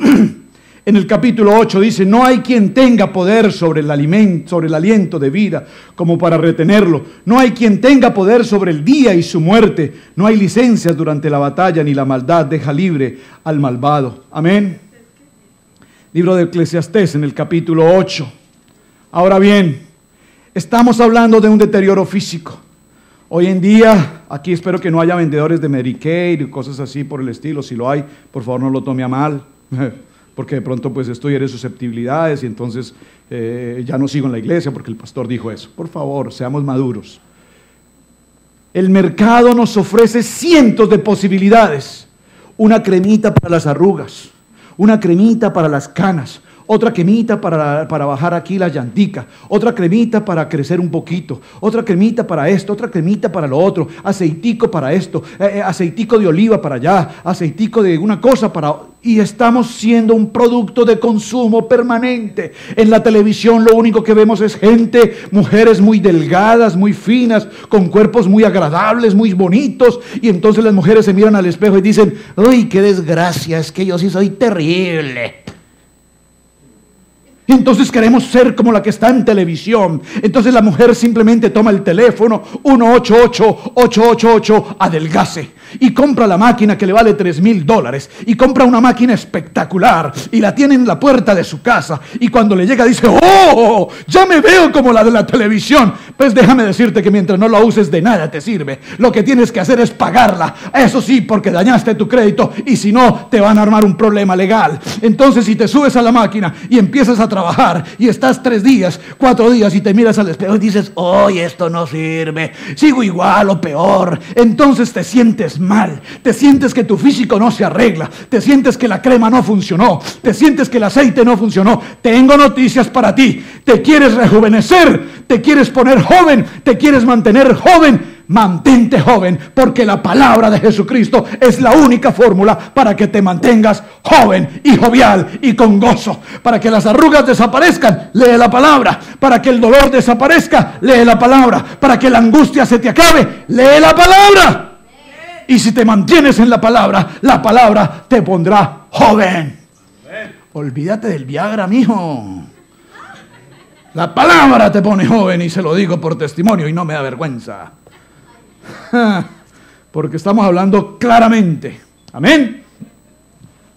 en el capítulo 8 dice: no hay quien tenga poder sobre el alimento, sobre el aliento de vida, como para retenerlo. No hay quien tenga poder sobre el día y su muerte. No hay licencias durante la batalla, ni la maldad deja libre al malvado. Amén. Libro de Eclesiastés en el capítulo 8. Ahora bien, estamos hablando de un deterioro físico. Hoy en día, aquí espero que no haya vendedores de Medicaid y cosas así por el estilo. Si lo hay, por favor no lo tome a mal. Porque de pronto pues esto hiere susceptibilidades y entonces ya no sigo en la iglesia porque el pastor dijo eso. Por favor, seamos maduros. El mercado nos ofrece cientos de posibilidades. Una cremita para las arrugas, una cremita para las canas, otra cremita para bajar aquí la llantica, otra cremita para crecer un poquito, otra cremita para esto, otra cremita para lo otro, aceitico para esto, aceitico de oliva para allá, aceitico de una cosa para... Y estamos siendo un producto de consumo permanente. En la televisión lo único que vemos es gente, mujeres muy delgadas, muy finas, con cuerpos muy agradables, muy bonitos. Y entonces las mujeres se miran al espejo y dicen: ¡uy, qué desgracia! Es que yo sí soy terrible. Y entonces queremos ser como la que está en televisión. Entonces la mujer simplemente toma el teléfono 1-888-888 adelgace y compra la máquina que le vale $3,000 y compra una máquina espectacular y la tiene en la puerta de su casa, y cuando le llega dice: ¡oh! Ya me veo como la de la televisión. Pues déjame decirte que mientras no la uses de nada te sirve. Lo que tienes que hacer es pagarla. Eso sí, porque dañaste tu crédito, y si no te van a armar un problema legal. Entonces si te subes a la máquina y empiezas a trabajar y estás 3 días, 4 días y te miras al espejo y dices: ¡oye, esto no sirve! Sigo igual o peor. Entonces te sientes mal, te sientes que tu físico no se arregla, te sientes que la crema no funcionó, te sientes que el aceite no funcionó. Tengo noticias para ti. ¿Te quieres rejuvenecer? ¿Te quieres poner joven? ¿Te quieres mantener joven? Mantente joven, porque la palabra de Jesucristo es la única fórmula para que te mantengas joven y jovial y con gozo. Para que las arrugas desaparezcan, lee la palabra. Para que el dolor desaparezca, lee la palabra. Para que la angustia se te acabe, lee la palabra. Y si te mantienes en la palabra te pondrá joven. Olvídate del Viagra, mijo. La palabra te pone joven, y se lo digo por testimonio y no me da vergüenza. Porque estamos hablando claramente. Amén.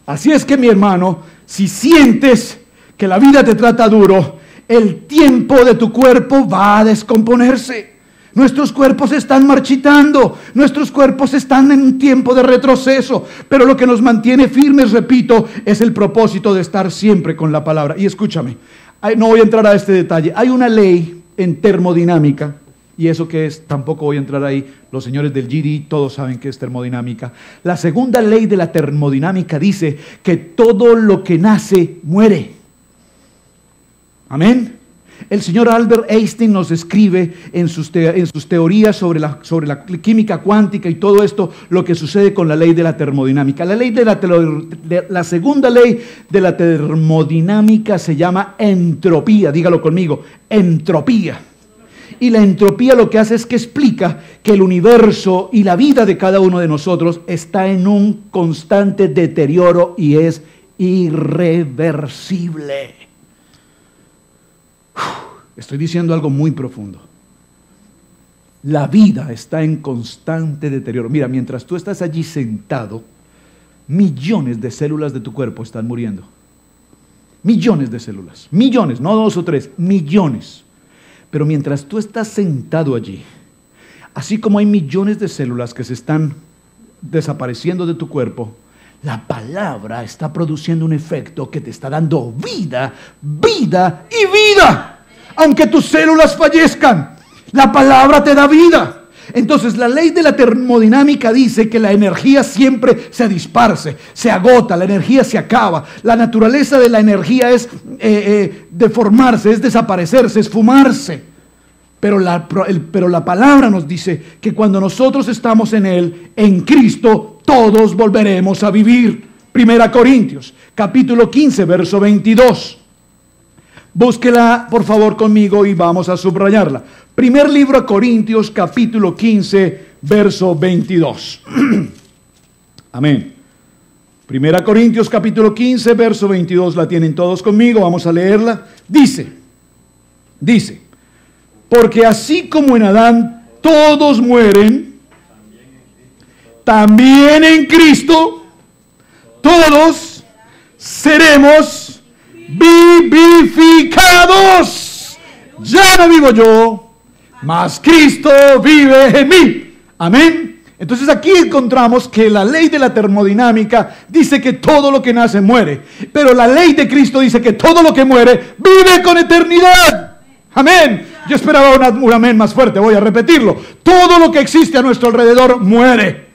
Así es que, mi hermano, si sientes que la vida te trata duro, el tiempo de tu cuerpo va a descomponerse. Nuestros cuerpos están marchitando, nuestros cuerpos están en un tiempo de retroceso, pero lo que nos mantiene firmes, repito, es el propósito de estar siempre con la palabra. Y escúchame, no voy a entrar a este detalle. Hay una ley en termodinámica, y eso que es, tampoco voy a entrar ahí. Los señores del GD todos saben que es termodinámica. La segunda ley de la termodinámica dice que todo lo que nace muere. Amén. El señor Albert Einstein nos escribe en sus teorías sobre la química cuántica y todo esto, lo que sucede con la ley de la termodinámica. La segunda ley de la termodinámica se llama entropía. Dígalo conmigo, entropía. Y la entropía lo que hace es que explica que el universo y la vida de cada uno de nosotros está en un constante deterioro y es irreversible. Estoy diciendo algo muy profundo. La vida está en constante deterioro. Mira, mientras tú estás allí sentado, millones de células de tu cuerpo están muriendo. Millones de células. Millones, no 2 o 3, millones. Pero mientras tú estás sentado allí, así como hay millones de células que se están desapareciendo de tu cuerpo, la palabra está produciendo un efecto que te está dando vida, vida y vida. Aunque tus células fallezcan, la palabra te da vida. Entonces la ley de la termodinámica dice que la energía siempre se disparce, se agota, la energía se acaba. La naturaleza de la energía es deformarse, es desaparecerse, es fumarse. Pero la palabra nos dice que cuando nosotros estamos en Él, en Cristo, todos volveremos a vivir. 1 Corintios, capítulo 15, verso 22. Búsquela por favor conmigo y vamos a subrayarla. Primer libro a Corintios, capítulo 15, verso 22. Amén. Primera Corintios capítulo 15, verso 22, la tienen todos conmigo, vamos a leerla. Dice, porque así como en Adán todos mueren, también en Cristo todos seremos vivificados. Ya no vivo yo, mas Cristo vive en mí. Amén. Entonces aquí encontramos que la ley de la termodinámica dice que todo lo que nace muere, pero la ley de Cristo dice que todo lo que muere vive con eternidad. Amén. Yo esperaba un amén más fuerte, voy a repetirlo. Todo lo que existe a nuestro alrededor muere.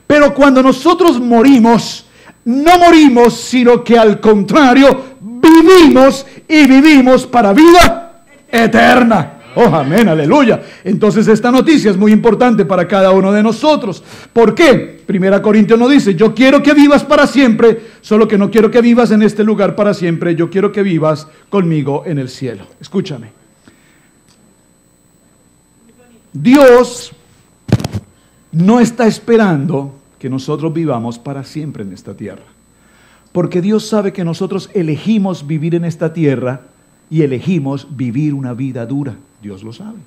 Pero cuando nosotros morimos, no morimos, sino que al contrario, vivimos y vivimos para vida eterna. Oh, amén, aleluya. Entonces esta noticia es muy importante para cada uno de nosotros. ¿Por qué? Primera Corintios nos dice, yo quiero que vivas para siempre, solo que no quiero que vivas en este lugar para siempre, yo quiero que vivas conmigo en el cielo. Escúchame. Dios no está esperando que nosotros vivamos para siempre en esta tierra, porque Dios sabe que nosotros elegimos vivir en esta tierra y elegimos vivir una vida dura. Dios lo sabe.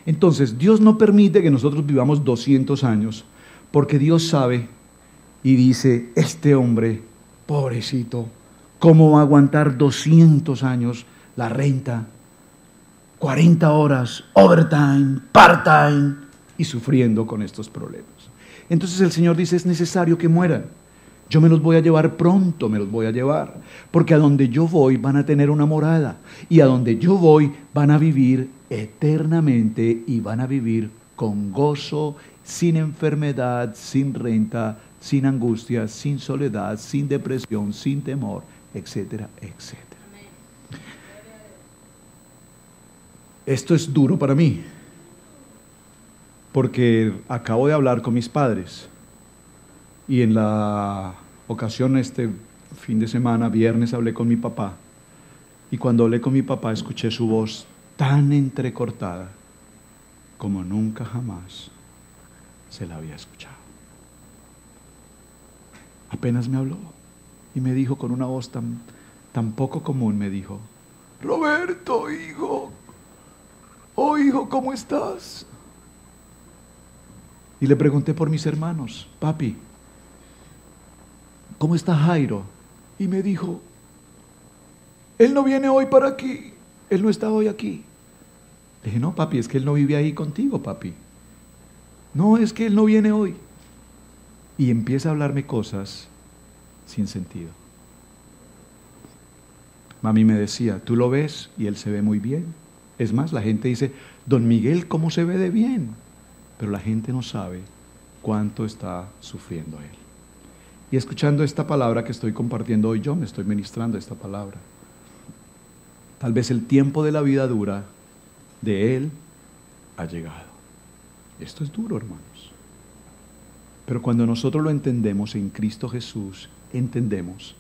Entonces, Dios no permite que nosotros vivamos 200 años, porque Dios sabe y dice, este hombre, pobrecito, ¿cómo va a aguantar 200 años la renta, 40 horas, overtime, part-time, y sufriendo con estos problemas? Entonces el Señor dice, es necesario que mueran. Yo me los voy a llevar pronto, me los voy a llevar, porque a donde yo voy van a tener una morada, y a donde yo voy van a vivir eternamente y van a vivir con gozo, sin enfermedad, sin renta, sin angustia, sin soledad, sin depresión, sin temor, etcétera, etcétera. Esto es duro para mí, porque acabo de hablar con mis padres, y en la ocasión este fin de semana, viernes, hablé con mi papá, y cuando hablé con mi papá escuché su voz tan entrecortada como nunca jamás se la había escuchado. Apenas me habló y me dijo con una voz tan poco común, me dijo, Roberto, hijo, oh hijo, ¿cómo estás? Y le pregunté por mis hermanos, papi, ¿cómo está Jairo? Y me dijo, él no viene hoy para aquí, él no está hoy aquí. Le dije, no papi, es que él no vive ahí contigo, papi. No, es que él no viene hoy. Y empieza a hablarme cosas sin sentido. Mami me decía, tú lo ves y él se ve muy bien. Es más, la gente dice, don Miguel, ¿cómo se ve de bien? Pero la gente no sabe cuánto está sufriendo él. Y escuchando esta palabra que estoy compartiendo hoy, yo me estoy ministrando esta palabra. Tal vez el tiempo de la vida dura de él ha llegado. Esto es duro, hermanos. Pero cuando nosotros lo entendemos en Cristo Jesús, entendemos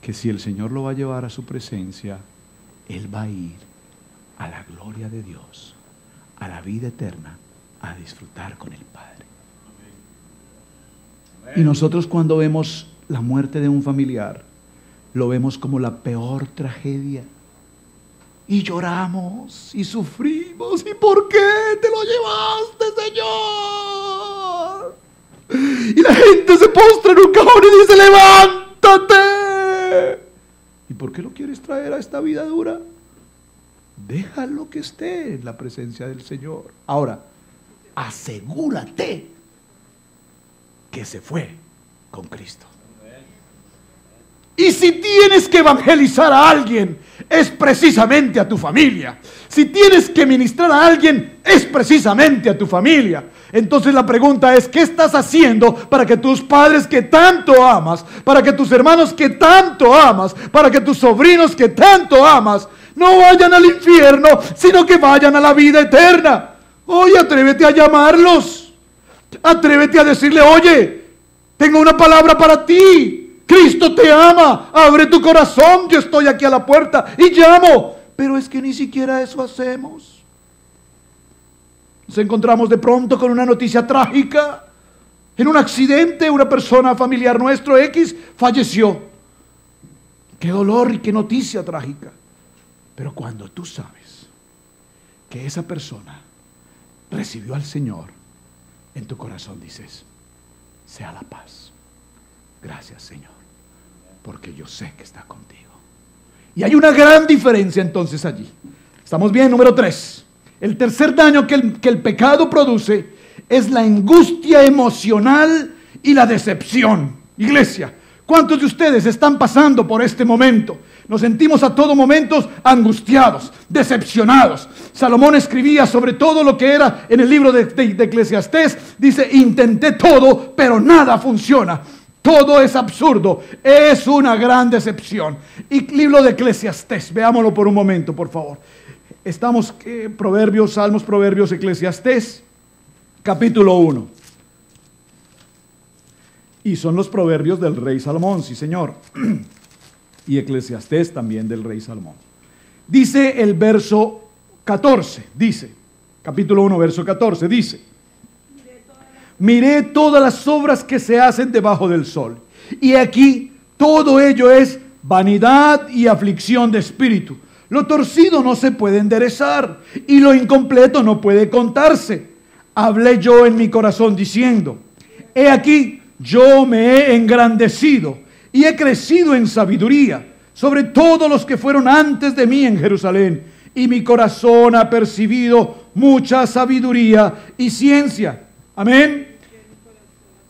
que si el Señor lo va a llevar a su presencia, él va a ir a la gloria de Dios, a la vida eterna, a disfrutar con el Padre. Y nosotros cuando vemos la muerte de un familiar, lo vemos como la peor tragedia. Y lloramos y sufrimos. ¿Y por qué te lo llevaste, Señor? Y la gente se postra en un cajón y dice, levántate. ¿Y por qué lo quieres traer a esta vida dura? Déjalo que esté en la presencia del Señor. Ahora, asegúrate que se fue con Cristo. Y si tienes que evangelizar a alguien, es precisamente a tu familia. Si tienes que ministrar a alguien, es precisamente a tu familia. Entonces la pregunta es, ¿qué estás haciendo para que tus padres que tanto amas, para que tus hermanos que tanto amas, para que tus sobrinos que tanto amas, no vayan al infierno, sino que vayan a la vida eterna? Oye, atrévete a llamarlos. Atrévete a decirle, oye, tengo una palabra para ti. Cristo te ama, abre tu corazón, yo estoy aquí a la puerta y llamo. Pero es que ni siquiera eso hacemos. Nos encontramos de pronto con una noticia trágica En un accidente, una persona familiar nuestro X falleció. Qué dolor y qué noticia trágica. Pero cuando tú sabes que esa persona recibió al Señor, en tu corazón dices, sea la paz. Gracias, Señor, porque yo sé que está contigo. Y hay una gran diferencia entonces allí. ¿Estamos bien? Número 3. El tercer daño que el pecado produce es la angustia emocional y la decepción. Iglesia, ¿cuántos de ustedes están pasando por este momento? Nos sentimos a todo momento angustiados, decepcionados. Salomón escribía sobre todo lo que era en el libro de Eclesiastés. Dice, intenté todo, pero nada funciona. Todo es absurdo, es una gran decepción. Y libro de Eclesiastés, veámoslo por un momento, por favor. Estamos, Proverbios, Salmos, Proverbios, Eclesiastés, capítulo 1. Y son los proverbios del rey Salomón, sí señor. Y Eclesiastés también del rey Salomón. Dice el verso 14, dice, capítulo 1, verso 14, dice: miré todas las obras que se hacen debajo del sol, y aquí todo ello es vanidad y aflicción de espíritu. Lo torcido no se puede enderezar, y lo incompleto no puede contarse. Hablé yo en mi corazón diciendo, he aquí, yo me he engrandecido y he crecido en sabiduría sobre todos los que fueron antes de mí en Jerusalén, y mi corazón ha percibido mucha sabiduría y ciencia. Amén.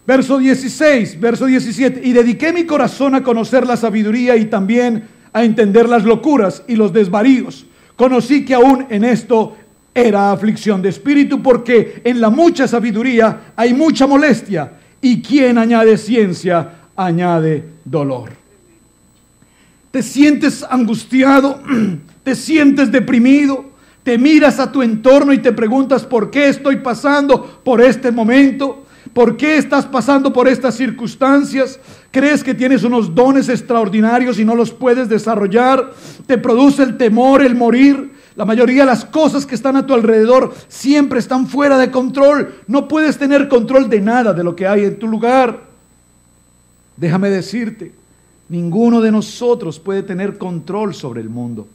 Verso 16, verso 17. Y dediqué mi corazón a conocer la sabiduría y también a entender las locuras y los desvaríos. Conocí que aún en esto era aflicción de espíritu, porque en la mucha sabiduría hay mucha molestia, y quien añade ciencia añade dolor. Te sientes angustiado, te sientes deprimido, te miras a tu entorno y te preguntas, ¿por qué estoy pasando por este momento? ¿Por qué estás pasando por estas circunstancias? ¿Crees que tienes unos dones extraordinarios y no los puedes desarrollar? ¿Te produce el temor, el morir? La mayoría de las cosas que están a tu alrededor siempre están fuera de control. No puedes tener control de nada de lo que hay en tu lugar. Déjame decirte, ninguno de nosotros puede tener control sobre el mundo.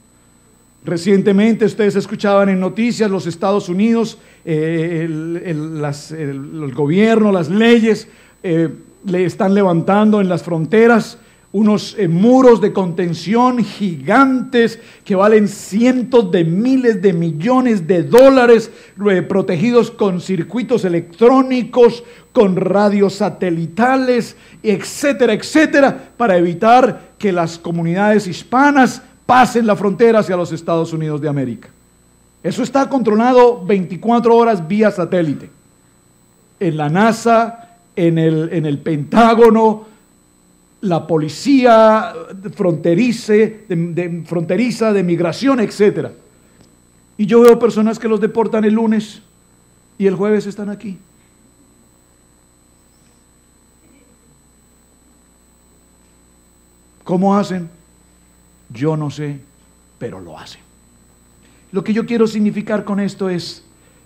Recientemente ustedes escuchaban en noticias los Estados Unidos, el gobierno, las leyes le están levantando en las fronteras unos muros de contención gigantes que valen cientos de miles de millones de dólares, protegidos con circuitos electrónicos, con radios satelitales, etcétera, etcétera, para evitar que las comunidades hispanas pasen la frontera hacia los Estados Unidos de América. Eso está controlado 24 horas vía satélite. En la NASA, en el Pentágono, la policía fronteriza de migración, etcétera. Y yo veo personas que los deportan el lunes y el jueves están aquí. ¿Cómo hacen? Yo no sé, pero lo hacen. Lo que yo quiero significar con esto es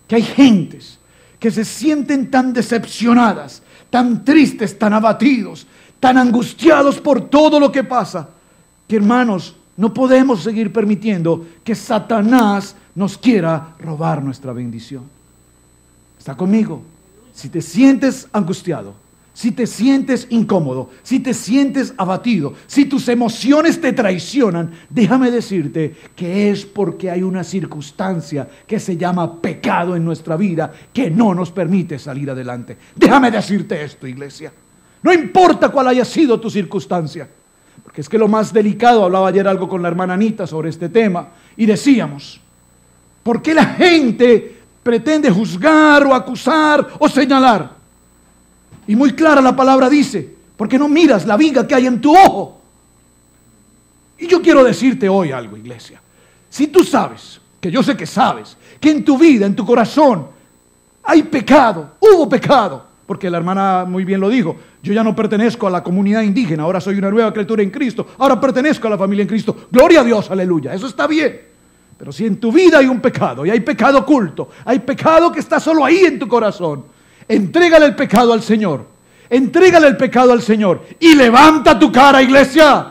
que hay gentes que se sienten tan decepcionadas, tan tristes, tan abatidos, tan angustiados por todo lo que pasa, que hermanos, no podemos seguir permitiendo que Satanás nos quiera robar nuestra bendición. ¿Está conmigo? Si te sientes angustiado, si te sientes incómodo, si te sientes abatido, si tus emociones te traicionan, déjame decirte que es porque hay una circunstancia que se llama pecado en nuestra vida que no nos permite salir adelante. Déjame decirte esto, iglesia. No importa cuál haya sido tu circunstancia, porque es que lo más delicado, hablaba ayer algo con la hermana Anita sobre este tema, y decíamos, ¿por qué la gente pretende juzgar o acusar o señalar? Y muy clara la palabra dice, ¿por qué no miras la viga que hay en tu ojo? Y yo quiero decirte hoy algo, iglesia. Si tú sabes, que yo sé que sabes, que en tu vida, en tu corazón, hay pecado, hubo pecado, porque la hermana muy bien lo dijo, yo ya no pertenezco a la comunidad indígena, ahora soy una nueva criatura en Cristo, ahora pertenezco a la familia en Cristo, gloria a Dios, aleluya, eso está bien. Pero si en tu vida hay un pecado, y hay pecado oculto, hay pecado que está solo ahí en tu corazón, entrégale el pecado al Señor Entrégale el pecado al Señor y levanta tu cara, iglesia.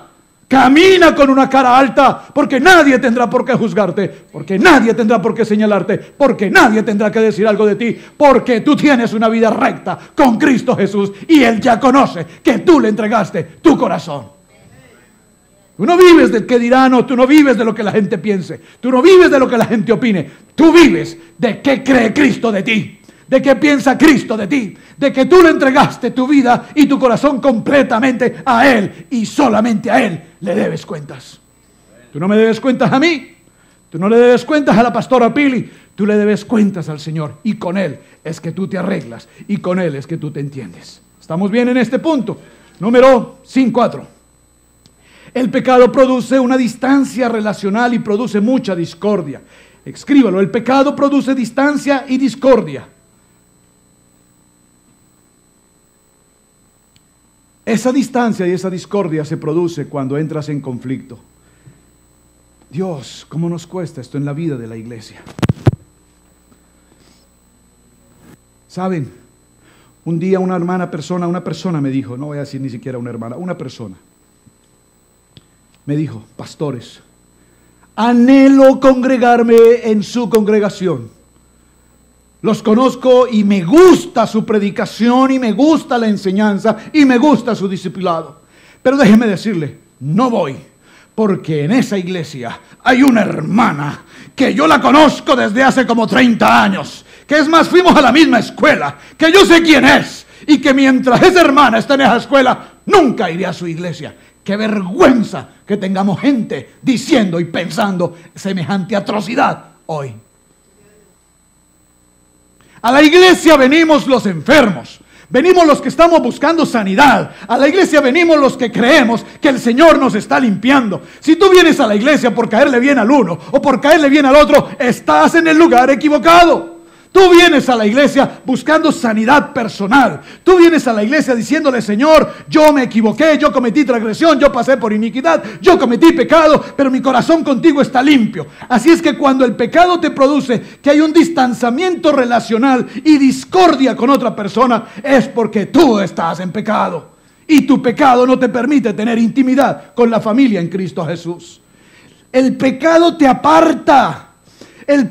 Camina con una cara alta, porque nadie tendrá por qué juzgarte, porque nadie tendrá por qué señalarte, porque nadie tendrá que decir algo de ti, porque tú tienes una vida recta con Cristo Jesús y Él ya conoce que tú le entregaste tu corazón. Tú no vives del que dirán, o tú no vives de lo que la gente piense, tú no vives de lo que la gente opine, tú vives de qué cree Cristo de ti. ¿De qué piensa Cristo de ti? De que tú le entregaste tu vida y tu corazón completamente a Él y solamente a Él le debes cuentas. Tú no me debes cuentas a mí, tú no le debes cuentas a la pastora Pili, tú le debes cuentas al Señor y con Él es que tú te arreglas y con Él es que tú te entiendes. ¿Estamos bien en este punto? Número 5.4. El pecado produce una distancia relacional y produce mucha discordia. Escríbalo, el pecado produce distancia y discordia. Esa distancia y esa discordia se produce cuando entras en conflicto. Dios, ¿cómo nos cuesta esto en la vida de la iglesia? ¿Saben? Un día una persona me dijo, no voy a decir ni siquiera una hermana, una persona me dijo, pastores, anhelo congregarme en su congregación. Los conozco y me gusta su predicación y me gusta la enseñanza y me gusta su discipulado. Pero déjeme decirle, no voy, porque en esa iglesia hay una hermana que yo la conozco desde hace como 30 años, que es más, fuimos a la misma escuela, que yo sé quién es y que mientras esa hermana está en esa escuela, nunca iré a su iglesia. ¡Qué vergüenza que tengamos gente diciendo y pensando semejante atrocidad hoy! A la iglesia venimos los enfermos, venimos los que estamos buscando sanidad, a la iglesia venimos los que creemos que el Señor nos está limpiando. Si tú vienes a la iglesia por caerle bien al uno o por caerle bien al otro, estás en el lugar equivocado. Tú vienes a la iglesia buscando sanidad personal. Tú vienes a la iglesia diciéndole, Señor, yo me equivoqué, yo cometí transgresión, yo pasé por iniquidad, yo cometí pecado, pero mi corazón contigo está limpio. Así es que cuando el pecado te produce que hay un distanciamiento relacional y discordia con otra persona, es porque tú estás en pecado. Y tu pecado no te permite tener intimidad con la familia en Cristo Jesús. El pecado te aparta. El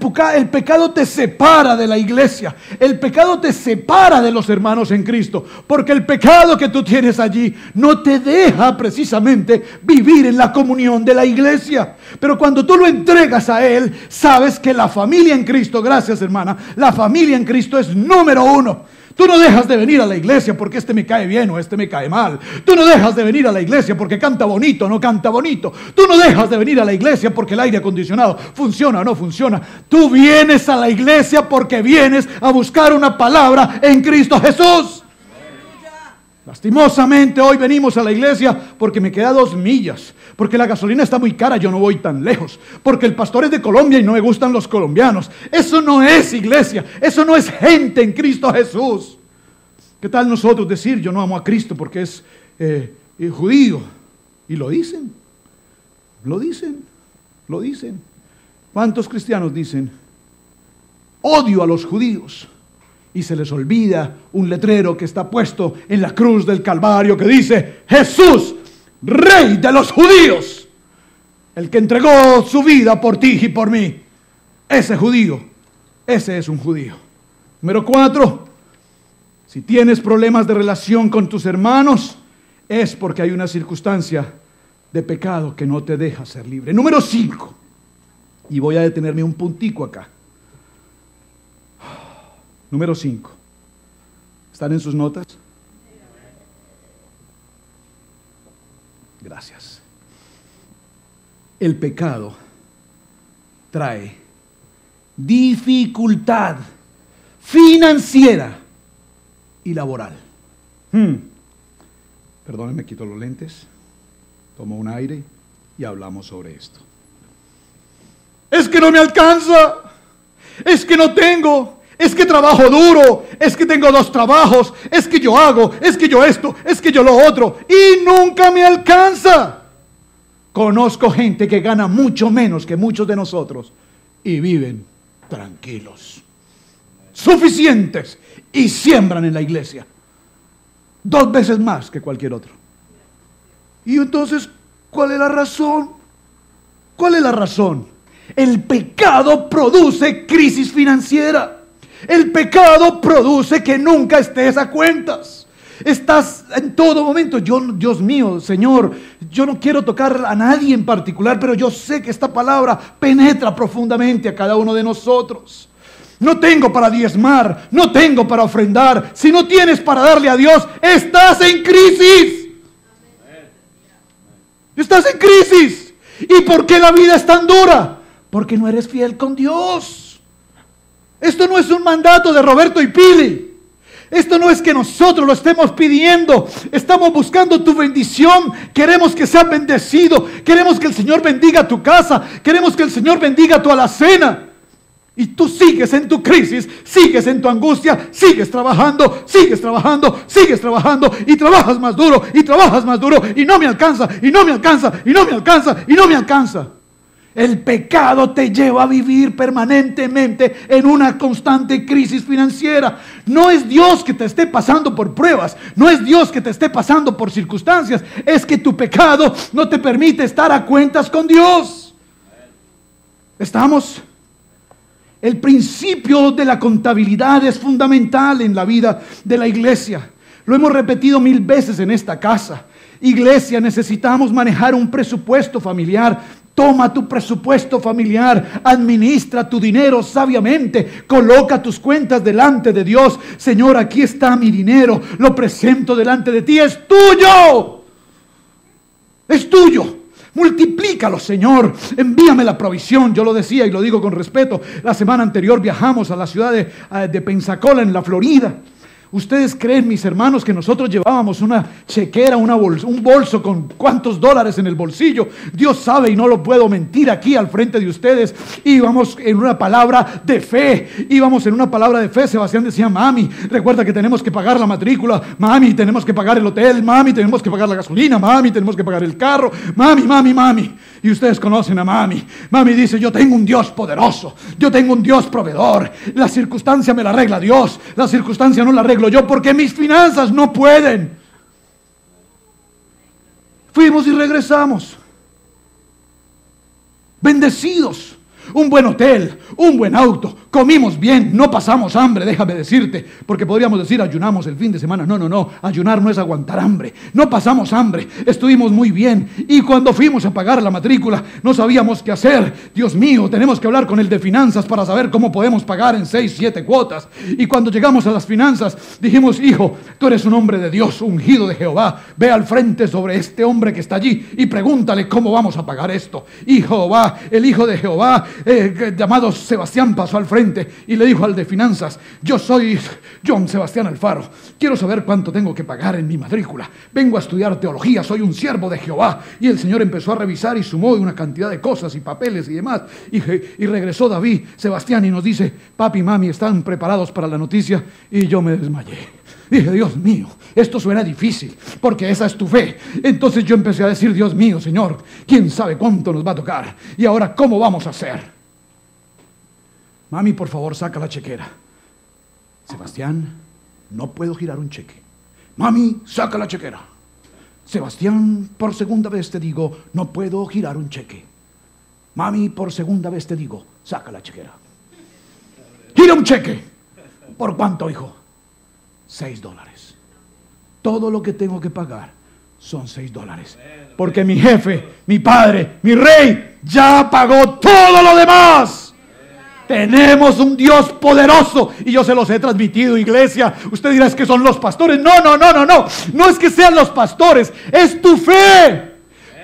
pecado te separa de la iglesia. El pecado te separa de los hermanos en Cristo. Porque el pecado que tú tienes allí no te deja precisamente vivir en la comunión de la iglesia. Pero cuando tú lo entregas a Él, sabes que la familia en Cristo, gracias hermana, la familia en Cristo es número uno. Tú no dejas de venir a la iglesia porque este me cae bien o este me cae mal. Tú no dejas de venir a la iglesia porque canta bonito o no canta bonito. Tú no dejas de venir a la iglesia porque el aire acondicionado funciona o no funciona. Tú vienes a la iglesia porque vienes a buscar una palabra en Cristo Jesús. Lastimosamente hoy venimos a la iglesia porque me queda 2 millas, porque la gasolina está muy cara, yo no voy tan lejos, porque el pastor es de Colombia y no me gustan los colombianos. Eso no es iglesia, eso no es gente en Cristo Jesús. ¿Qué tal nosotros decir yo no amo a Cristo porque es judío? Y lo dicen, lo dicen, lo dicen. ¿Cuántos cristianos dicen odio a los judíos? Y se les olvida un letrero que está puesto en la cruz del Calvario que dice: Jesús, Rey de los judíos, el que entregó su vida por ti y por mí. Ese judío, ese es un judío. Número 4, si tienes problemas de relación con tus hermanos, es porque hay una circunstancia de pecado que no te deja ser libre. Número 5, y voy a detenerme un puntico acá. Número 5. ¿Están en sus notas? Gracias. El pecado trae dificultad financiera y laboral. Perdónenme, quito los lentes, tomo un aire y hablamos sobre esto. Es que no me alcanza, es que no tengo. Es que trabajo duro, es que tengo 2 trabajos, es que yo hago, es que yo esto, es que yo lo otro, y nunca me alcanza. Conozco gente que gana mucho menos que muchos de nosotros y viven tranquilos, suficientes, y siembran en la iglesia. 2 veces más que cualquier otro. Y entonces, ¿cuál es la razón? ¿Cuál es la razón? El pecado produce crisis financiera. El pecado produce que nunca estés a cuentas. Estás en todo momento, Dios mío, Señor, yo no quiero tocar a nadie en particular, pero yo sé que esta palabra penetra profundamente a cada uno de nosotros. No tengo para diezmar, no tengo para ofrendar. Si no tienes para darle a Dios, estás en crisis. Estás en crisis. ¿Y por qué la vida es tan dura? Porque no eres fiel con Dios. Esto no es un mandato de Roberto y Pili. Esto no es que nosotros lo estemos pidiendo. Estamos buscando tu bendición. Queremos que seas bendecido. Queremos que el Señor bendiga tu casa. Queremos que el Señor bendiga tu alacena. Y tú sigues en tu crisis, sigues en tu angustia, sigues trabajando, y trabajas más duro, y no me alcanza, y no me alcanza, y no me alcanza, y no me alcanza. El pecado te lleva a vivir permanentemente en una constante crisis financiera. No es Dios que te esté pasando por pruebas, no es Dios que te esté pasando por circunstancias, es que tu pecado no te permite estar a cuentas con Dios. ¿Estamos? El principio de la contabilidad es fundamental en la vida de la iglesia. Lo hemos repetido 1000 veces en esta casa. Iglesia, necesitamos manejar un presupuesto familiar. Toma tu presupuesto familiar, administra tu dinero sabiamente, coloca tus cuentas delante de Dios. Señor, aquí está mi dinero, lo presento delante de ti, es tuyo. Es tuyo. Multiplícalo, Señor, envíame la provisión. Yo lo decía y lo digo con respeto. La semana anterior viajamos a la ciudad de Pensacola, en la Florida. ¿Ustedes creen, mis hermanos, que nosotros llevábamos una chequera, un bolso con cuántos dólares en el bolsillo? Dios sabe y no lo puedo mentir aquí al frente de ustedes. Íbamos en una palabra de fe. Sebastián decía: mami, recuerda que tenemos que pagar la matrícula. Mami, tenemos que pagar el hotel. Mami, tenemos que pagar la gasolina. Mami, tenemos que pagar el carro. Mami. Y ustedes conocen a mami. Mami dice: yo tengo un Dios poderoso. Yo tengo un Dios proveedor. La circunstancia me la arregla Dios. La circunstancia no la arreglo yo porque mis finanzas no pueden. Fuimos y regresamos. Bendecidos. Un buen hotel, un buen auto, comimos bien, no pasamos hambre, déjame decirte, porque podríamos decir ayunamos el fin de semana. No, ayunar no es aguantar hambre, no pasamos hambre, estuvimos muy bien. Y cuando fuimos a pagar la matrícula, no sabíamos qué hacer. Dios mío, tenemos que hablar con el de finanzas para saber cómo podemos pagar en 6, 7 cuotas. Y cuando llegamos a las finanzas, dijimos: hijo, tú eres un hombre de Dios, ungido de Jehová, ve al frente sobre este hombre que está allí y pregúntale cómo vamos a pagar esto. Y Jehová, el hijo de Jehová, llamado Sebastián, pasó al frente y le dijo al de finanzas: yo soy John Sebastián Alfaro, quiero saber cuánto tengo que pagar en mi matrícula, vengo a estudiar teología, soy un siervo de Jehová. Y el Señor empezó a revisar y sumó una cantidad de cosas y papeles y demás, y regresó David, Sebastián, y nos dice: papi y mami, ¿están preparados para la noticia? Y yo me desmayé. Dije: Dios mío, esto suena difícil, porque esa es tu fe. Entonces yo empecé a decir: Dios mío, Señor, quién sabe cuánto nos va a tocar, y ahora ¿cómo vamos a hacer? Mami, por favor, saca la chequera. Sebastián, no puedo girar un cheque. Mami, saca la chequera. Sebastián, por segunda vez te digo, no puedo girar un cheque. Mami, por segunda vez te digo, saca la chequera. Gira un cheque. ¿Por cuánto, hijo? $6. Todo lo que tengo que pagar son $6. Porque mi jefe, mi padre, mi rey, ya pagó todo lo demás. Tenemos un Dios poderoso y yo se los he transmitido, iglesia. Usted dirá: es que son los pastores. No. No es que sean los pastores, es tu fe.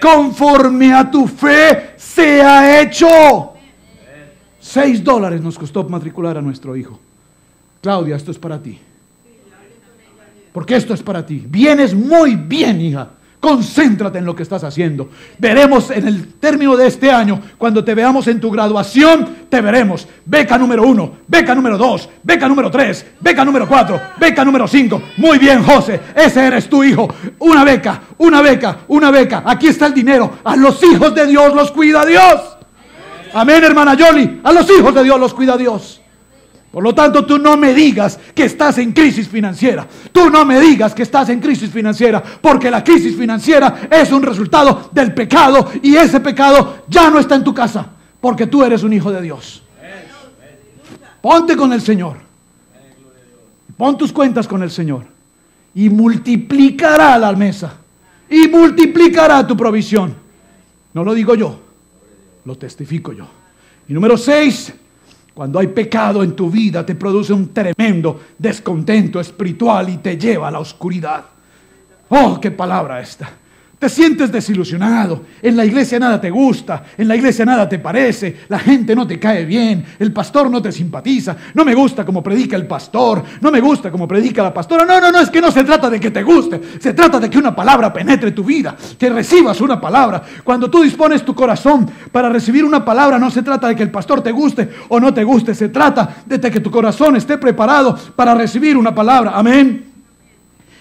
Conforme a tu fe se ha hecho. $6 nos costó matricular a nuestro hijo. Claudia, esto es para ti. Porque esto es para ti. Vienes muy bien, hija. Concéntrate en lo que estás haciendo. Veremos en el término de este año, cuando te veamos en tu graduación, te veremos. Beca número 1, beca número 2, beca número 3, beca número 4, beca número 5. Muy bien, José, ese eres tu hijo. Una beca. Aquí está el dinero. A los hijos de Dios los cuida Dios. Amén, hermana Yoli. A los hijos de Dios los cuida Dios. Por lo tanto, tú no me digas que estás en crisis financiera. Tú no me digas que estás en crisis financiera, porque la crisis financiera es un resultado del pecado, y ese pecado ya no está en tu casa, porque tú eres un hijo de Dios. Ponte con el Señor. Pon tus cuentas con el Señor. Y multiplicará la mesa. Y multiplicará tu provisión. No lo digo yo, lo testifico yo. Y número 6. Cuando hay pecado en tu vida, te produce un tremendo descontento espiritual y te lleva a la oscuridad. ¡Oh, qué palabra esta! Te sientes desilusionado. En la iglesia nada te gusta. En la iglesia nada te parece. La gente no te cae bien. El pastor no te simpatiza. No me gusta cómo predica el pastor. No me gusta cómo predica la pastora. No, es que no se trata de que te guste. Se trata de que una palabra penetre tu vida. Que recibas una palabra. Cuando tú dispones tu corazón para recibir una palabra, no se trata de que el pastor te guste o no te guste. Se trata de que tu corazón esté preparado para recibir una palabra. Amén.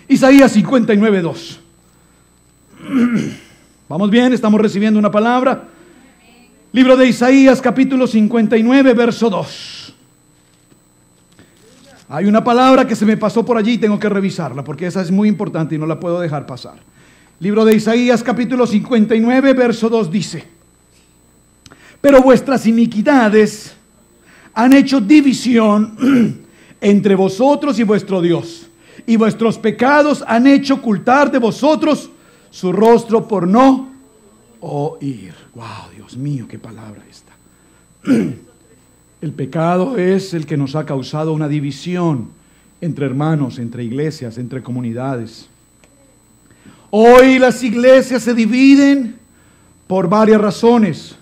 Isaías 59:2. ¿Vamos bien? ¿Estamos recibiendo una palabra? Libro de Isaías, capítulo 59, verso 2. Hay una palabra que se me pasó por allí y tengo que revisarla, porque esa es muy importante y no la puedo dejar pasar. Libro de Isaías, capítulo 59, verso 2 dice: pero vuestras iniquidades han hecho división entre vosotros y vuestro Dios, y vuestros pecados han hecho ocultar de vosotros su rostro por no oír. Wow, Dios mío, qué palabra esta. El pecado es el que nos ha causado una división entre hermanos, entre iglesias, entre comunidades. Hoy las iglesias se dividen por varias razones.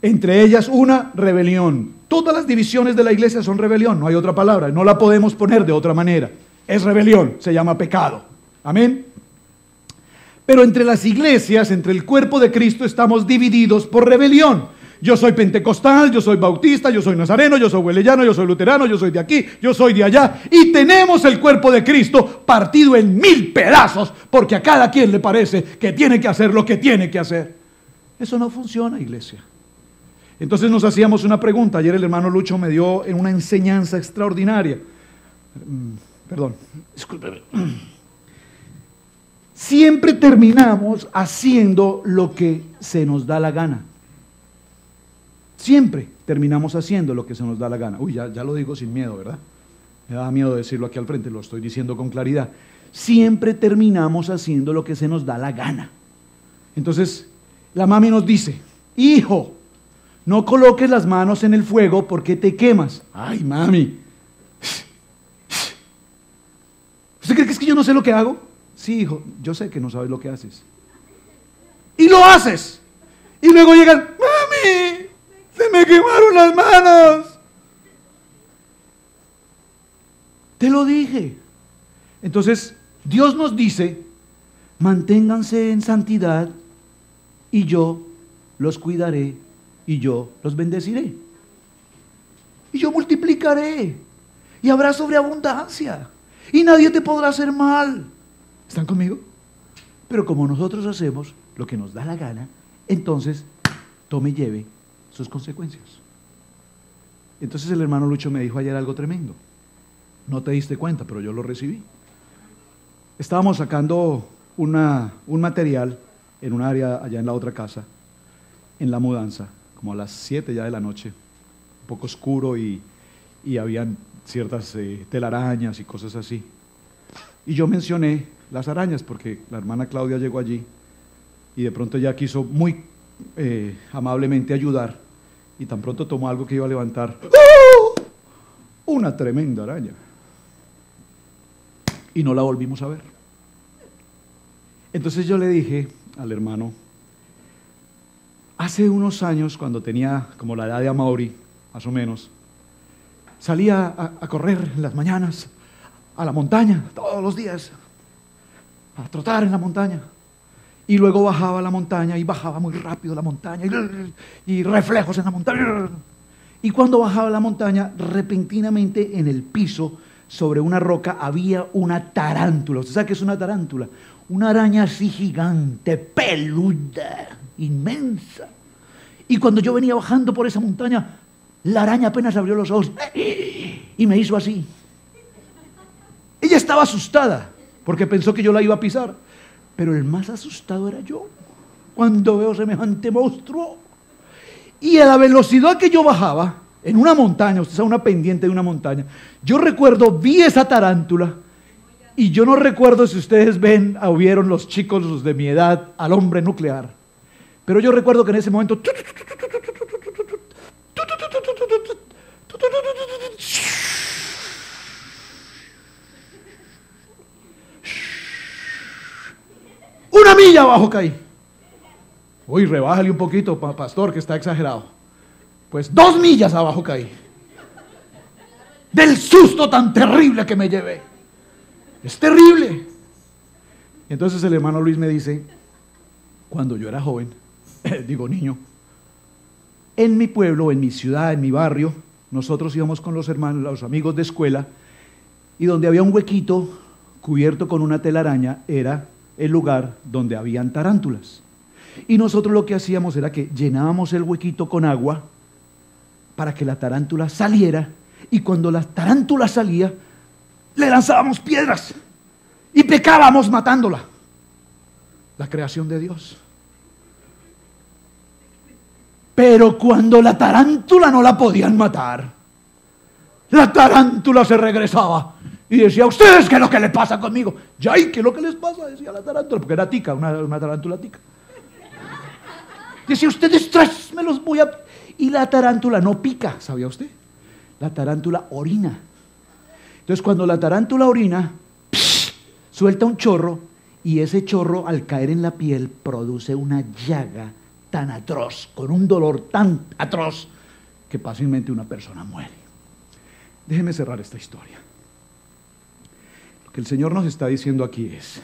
Entre ellas una, rebelión. Todas las divisiones de la iglesia son rebelión, no hay otra palabra, no la podemos poner de otra manera. Es rebelión, se llama pecado. Amén. Pero entre las iglesias, entre el cuerpo de Cristo, estamos divididos por rebelión. Yo soy pentecostal, yo soy bautista, yo soy nazareno, yo soy huelellano, yo soy luterano, yo soy de aquí, yo soy de allá. Y tenemos el cuerpo de Cristo partido en 1000 pedazos, porque a cada quien le parece que tiene que hacer lo que tiene que hacer. Eso no funciona, iglesia. Entonces nos hacíamos una pregunta. Ayer el hermano Lucho me dio en una enseñanza extraordinaria. Perdón, discúlpeme. Siempre terminamos haciendo lo que se nos da la gana. Siempre terminamos haciendo lo que se nos da la gana. Uy, ya lo digo sin miedo, ¿verdad? Me da miedo decirlo aquí al frente, lo estoy diciendo con claridad. Siempre terminamos haciendo lo que se nos da la gana. Entonces, la mami nos dice: hijo, no coloques las manos en el fuego porque te quemas. Ay, mami. ¿Usted cree que es que yo no sé lo que hago? Sí, hijo, yo sé que no sabes lo que haces. Y lo haces. Y luego llegan: mami, se me quemaron las manos. Te lo dije. Entonces, Dios nos dice: manténganse en santidad y yo los cuidaré y yo los bendeciré. Y yo multiplicaré y habrá sobreabundancia y nadie te podrá hacer mal. ¿Están conmigo? Pero como nosotros hacemos lo que nos da la gana, entonces tome y lleve sus consecuencias. Entonces el hermano Lucho me dijo ayer algo tremendo. No te diste cuenta, pero yo lo recibí. Estábamos sacando un material en un área allá en la otra casa, en la mudanza, como a las 7 ya de la noche, un poco oscuro y habían ciertas telarañas y cosas así. Y yo mencioné las arañas porque la hermana Claudia llegó allí y de pronto ella quiso muy amablemente ayudar, y tan pronto tomó algo que iba a levantar, ¡oh!, una tremenda araña, y no la volvimos a ver. Entonces yo le dije al hermano: hace unos años, cuando tenía como la edad de Amaury, más o menos, salía a correr en las mañanas a la montaña, todos los días, a trotar en la montaña, y luego bajaba a la montaña y bajaba muy rápido la montaña y reflejos en la montaña, y cuando bajaba la montaña, repentinamente en el piso, sobre una roca, había una tarántula. ¿Usted sabe qué es una tarántula? Una araña así gigante, peluda, inmensa. Y cuando yo venía bajando por esa montaña, La araña apenas abrió los ojos y me hizo así. Ella estaba asustada porque pensó que yo la iba a pisar, pero el más asustado era yo cuando veo semejante monstruo. Y a la velocidad que yo bajaba en una montaña, usted sabe, una pendiente de una montaña, yo recuerdo, vi esa tarántula. Y yo no recuerdo si ustedes ven o vieron los chicos, los de mi edad, al hombre nuclear. Pero yo recuerdo que en ese momento una milla abajo caí. Uy, rebájale un poquito, pastor, que está exagerado. Pues 2 millas abajo caí. Del susto tan terrible que me llevé. Es terrible. Entonces el hermano Luis me dice, cuando yo era joven, digo niño, en mi pueblo, en mi ciudad, en mi barrio, nosotros íbamos con los hermanos, los amigos de escuela, y donde había un huequito cubierto con una telaraña, era el lugar donde habían tarántulas. Y nosotros lo que hacíamos era que llenábamos el huequito con agua para que la tarántula saliera, y cuando la tarántula salía, le lanzábamos piedras y pecábamos matándola. La creación de Dios. Pero cuando la tarántula no la podían matar, la tarántula se regresaba y decía, ¿ustedes qué es lo que le pasa conmigo? Ya, ¿y qué es lo que les pasa? Decía la tarántula, porque era tica, una tarántula tica. Decía, ustedes tres me los voy a... Y la tarántula no pica, ¿sabía usted? La tarántula orina. Entonces cuando la tarántula orina, suelta un chorro, y ese chorro al caer en la piel produce una llaga tan atroz, con un dolor tan atroz, que fácilmente una persona muere. Déjeme cerrar esta historia. Lo que el Señor nos está diciendo aquí es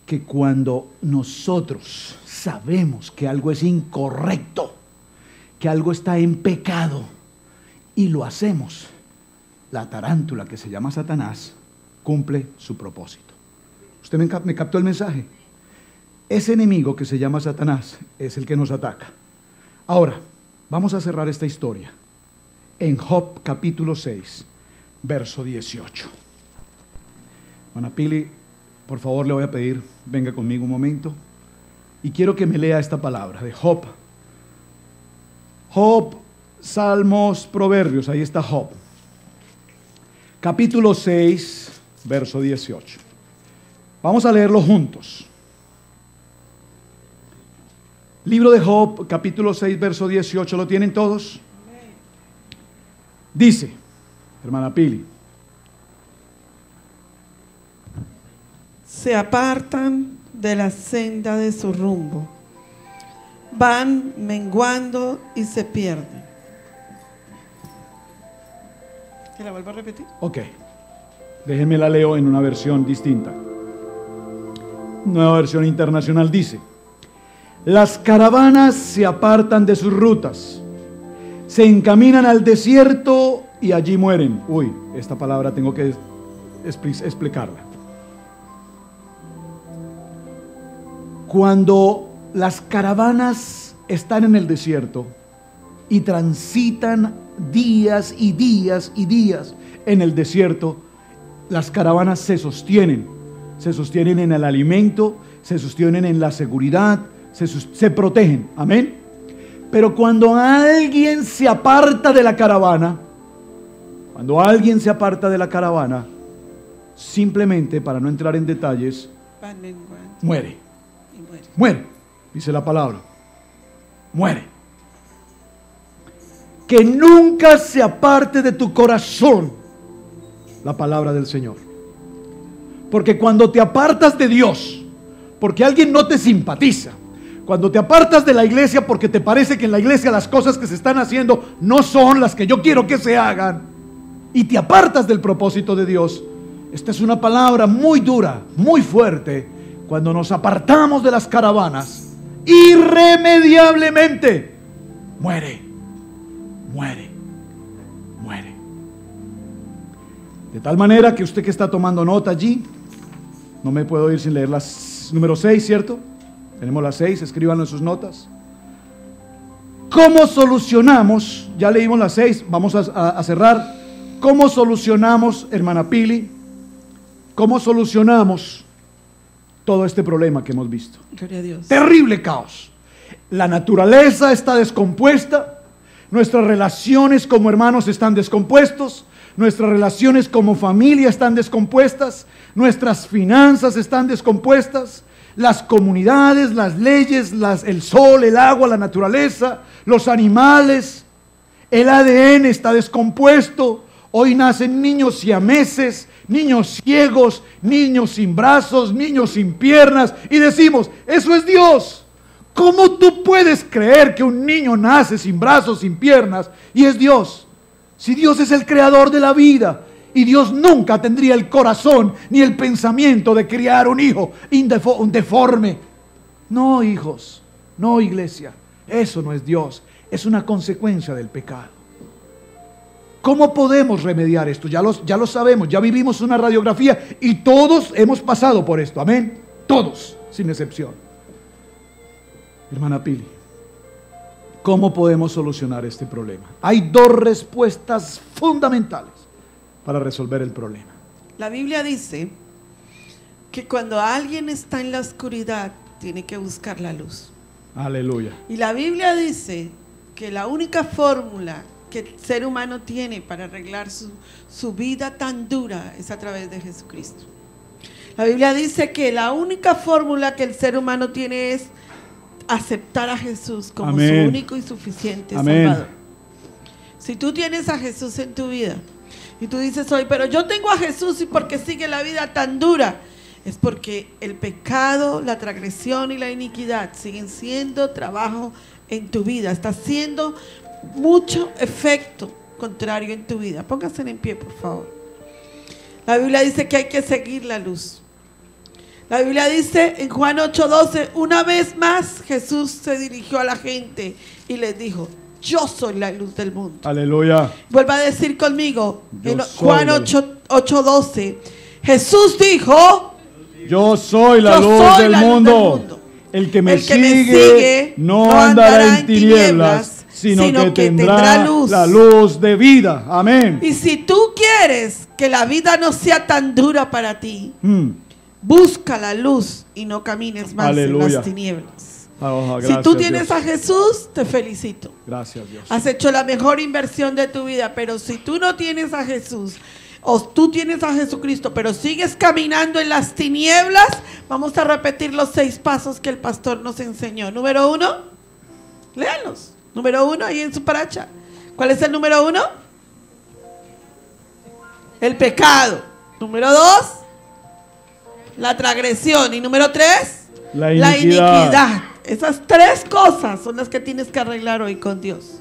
que cuando nosotros sabemos que algo es incorrecto, que algo está en pecado, y lo hacemos, la tarántula que se llama Satanás cumple su propósito. ¿Usted me captó el mensaje? Ese enemigo que se llama Satanás es el que nos ataca. Ahora, vamos a cerrar esta historia en Job capítulo 6, verso 18. Hermana Pili, por favor le voy a pedir, venga conmigo un momento, y quiero que me lea esta palabra de Job. Job, Salmos, Proverbios, ahí está Job. Capítulo 6, verso 18. Vamos a leerlo juntos. Libro de Job, capítulo 6, verso 18. ¿Lo tienen todos? Dice, hermana Pili. Se apartan de la senda de su rumbo. Van menguando y se pierden. ¿Que la vuelvo a repetir? Ok. Déjenme la leo en una versión distinta. Nueva versión internacional dice: las caravanas se apartan de sus rutas, se encaminan al desierto y allí mueren. Uy, esta palabra tengo que explicarla. Cuando las caravanas están en el desierto y transitan días y días y días en el desierto, las caravanas se sostienen en el alimento, se sostienen en la seguridad, se protegen, amén. Pero cuando alguien se aparta de la caravana, simplemente, para no entrar en detalles, muere. Muere, dice la palabra. Muere. Que nunca se aparte de tu corazón la palabra del Señor. Porque cuando te apartas de Dios, porque alguien no te simpatiza, cuando te apartas de la iglesia porque te parece que en la iglesia las cosas que se están haciendo no son las que yo quiero que se hagan, y te apartas del propósito de Dios, esta es una palabra muy dura, muy fuerte. Cuando nos apartamos de las caravanas, irremediablemente muere. De tal manera que usted que está tomando nota allí, no me puedo ir sin leer las número 6, ¿cierto? Tenemos las 6, escríbanlo en sus notas. ¿Cómo solucionamos? Ya leímos las 6, vamos a cerrar. ¿Cómo solucionamos, hermana Pili? ¿Cómo solucionamos todo este problema que hemos visto? Gloria a Dios. Terrible caos. La naturaleza está descompuesta, nuestras relaciones como hermanos están descompuestos, nuestras relaciones como familia están descompuestas, nuestras finanzas están descompuestas, las comunidades, las leyes, el sol, el agua, la naturaleza, los animales, el ADN está descompuesto. Hoy nacen niños siameses, niños ciegos, niños sin brazos, niños sin piernas, y decimos, eso es Dios. ¿Cómo tú puedes creer que un niño nace sin brazos, sin piernas, y es Dios? Si Dios es el creador de la vida, y Dios nunca tendría el corazón ni el pensamiento de criar un hijo un deforme. No, hijos, no, iglesia, eso no es Dios, es una consecuencia del pecado. ¿Cómo podemos remediar esto? Ya lo sabemos, ya vivimos una radiografía y todos hemos pasado por esto, amén. Todos, sin excepción. Hermana Pili, ¿cómo podemos solucionar este problema? Hay dos respuestas fundamentales para resolver el problema. La Biblia dice que cuando alguien está en la oscuridad, tiene que buscar la luz. Aleluya. Y la Biblia dice que la única fórmula que el ser humano tiene para arreglar su vida tan dura es a través de Jesucristo. La Biblia dice que la única fórmula que el ser humano tiene es aceptar a Jesús como Amén. su único y suficiente Amén. Salvador. Si tú tienes a Jesús en tu vida y tú dices hoy, pero yo tengo a Jesús y ¿por qué sigue la vida tan dura? Es porque el pecado, la transgresión y la iniquidad siguen siendo trabajo en tu vida. Está haciendo mucho efecto contrario en tu vida. Pónganse en pie, por favor. La Biblia dice que hay que seguir la luz. La Biblia dice en Juan 8:12, una vez más Jesús se dirigió a la gente y les dijo, yo soy la luz del mundo. Aleluya. Vuelva a decir conmigo, Yo en soy Juan la 8:12, Jesús dijo, yo soy la yo luz soy del la luz mundo. del mundo. El que me El que me sigue sigue no andará en tinieblas, sino que tendrá luz. la luz de vida. Amén. Y si tú quieres que la vida no sea tan dura para ti, Mm. busca la luz y no camines más Aleluya. en las tinieblas. Oh, Si gracias, tú tienes Dios. a Jesús, te felicito. Gracias, Dios. Has hecho la mejor inversión de tu vida, pero si tú no tienes a Jesús, o tú tienes a Jesucristo, pero sigues caminando en las tinieblas, vamos a repetir los 6 pasos que el pastor nos enseñó. Número 1, léanlos. Número 1, ahí en su paracha. ¿Cuál es el número 1? El pecado. Número 2, la transgresión. Y número 3, La la iniquidad. iniquidad. Esas 3 cosas son las que tienes que arreglar hoy con Dios.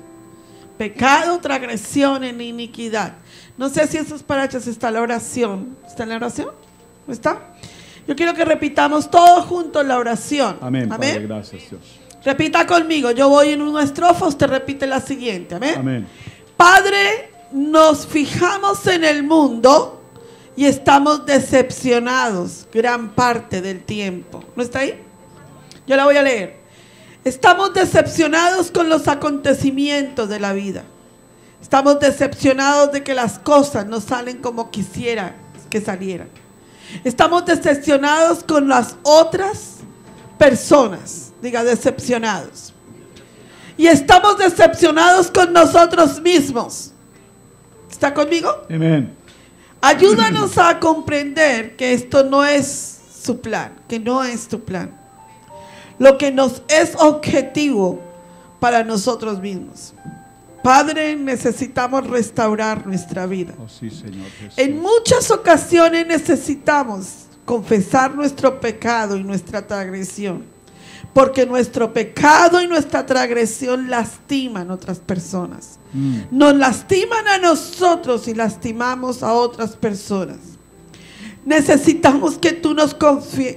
Pecado, transgresión e iniquidad. No sé si en sus parachas está la oración. ¿Está en la oración? ¿No está? Yo quiero que repitamos todos juntos la oración. Amén. Padre, gracias, Dios. Repita conmigo. Yo voy en una estrofa, usted repite la siguiente. Amén. Amén. Padre, nos fijamos en el mundo y estamos decepcionados gran parte del tiempo. ¿No está ahí? Yo la voy a leer. Estamos decepcionados con los acontecimientos de la vida. Estamos decepcionados de que las cosas no salen como quisiera que salieran. Estamos decepcionados con las otras personas. Diga, decepcionados. Y estamos decepcionados con nosotros mismos. ¿Está conmigo? Amén. Ayúdanos a comprender que esto no es su plan, que no es tu plan. Lo que nos es objetivo para nosotros mismos. Padre, necesitamos restaurar nuestra vida. Oh, sí, Señor Jesús. En muchas ocasiones necesitamos confesar nuestro pecado y nuestra transgresión, porque nuestro pecado y nuestra transgresión lastiman a otras personas. Nos lastiman a nosotros y lastimamos a otras personas. Necesitamos que tú nos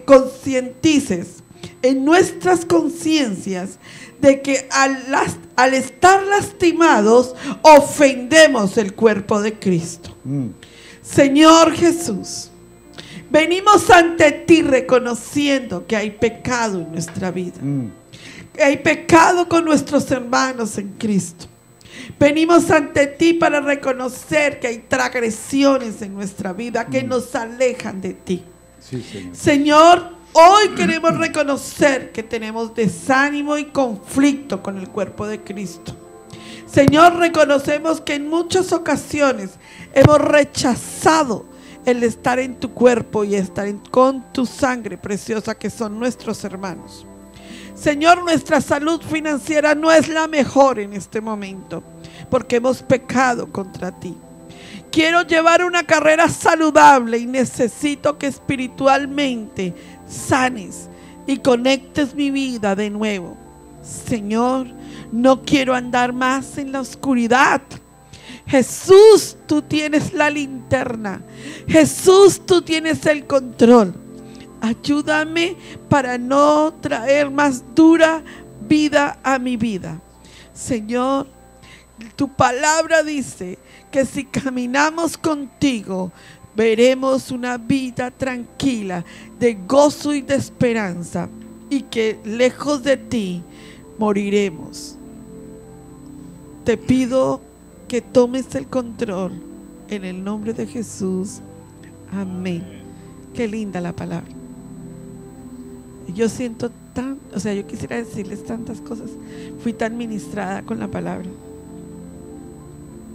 concientices en nuestras conciencias de que al estar lastimados ofendemos el cuerpo de Cristo. Señor Jesús, venimos ante ti reconociendo que hay pecado en nuestra vida. hay pecado con nuestros hermanos en Cristo. Venimos ante ti para reconocer que hay transgresiones en nuestra vida que nos alejan de ti. Sí, Señor. Señor, hoy queremos reconocer que tenemos desánimo y conflicto con el cuerpo de Cristo. Señor, reconocemos que en muchas ocasiones hemos rechazado el estar en tu cuerpo y estar con tu sangre preciosa, que son nuestros hermanos. Señor, nuestra salud financiera no es la mejor en este momento, porque hemos pecado contra ti. Quiero llevar una carrera saludable y necesito que espiritualmente sanes y conectes mi vida de nuevo. Señor, no quiero andar más en la oscuridad. Jesús, tú tienes la linterna. Jesús, tú tienes el control. Ayúdame para no traer más dura vida a mi vida. Señor, tu palabra dice que si caminamos contigo, veremos una vida tranquila, de gozo y de esperanza, y que lejos de ti moriremos. Te pido que tomes el control en el nombre de Jesús. Amén. Qué linda la palabra. Yo siento yo quisiera decirles tantas cosas. Fui tan ministrada con la palabra.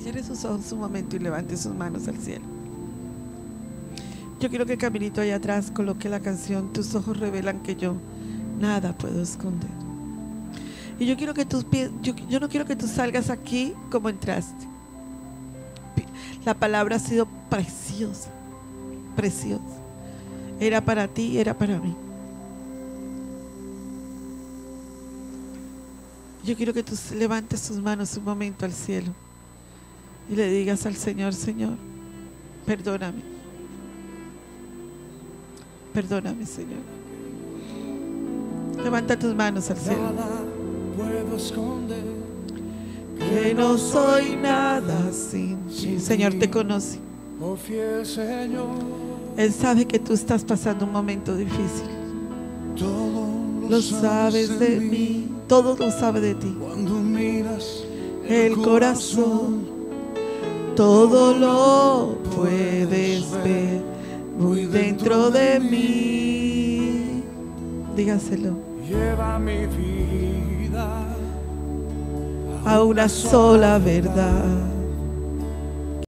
Cierre sus ojos un momento y levante sus manos al cielo. Yo quiero que Caminito allá atrás coloque la canción Tus ojos revelan que yo nada puedo esconder. Y yo quiero que yo no quiero que tú salgas aquí como entraste. La palabra ha sido preciosa, preciosa. Era para ti, era para mí. Yo quiero que tú levantes tus manos un momento al cielo y le digas al Señor: Señor, perdóname. Perdóname, Señor. Levanta tus manos al cielo. Nada puedo esconder, Que no soy nada sin ti. Señor te conoce. oh fiel Señor. Él sabe que tú estás pasando un momento difícil. Todo Lo sabes de mí. Todo lo sabe de ti. Cuando miras El corazón, todo lo puedes ver muy dentro de mí. Dígaselo. lleva mi vida A una sola verdad.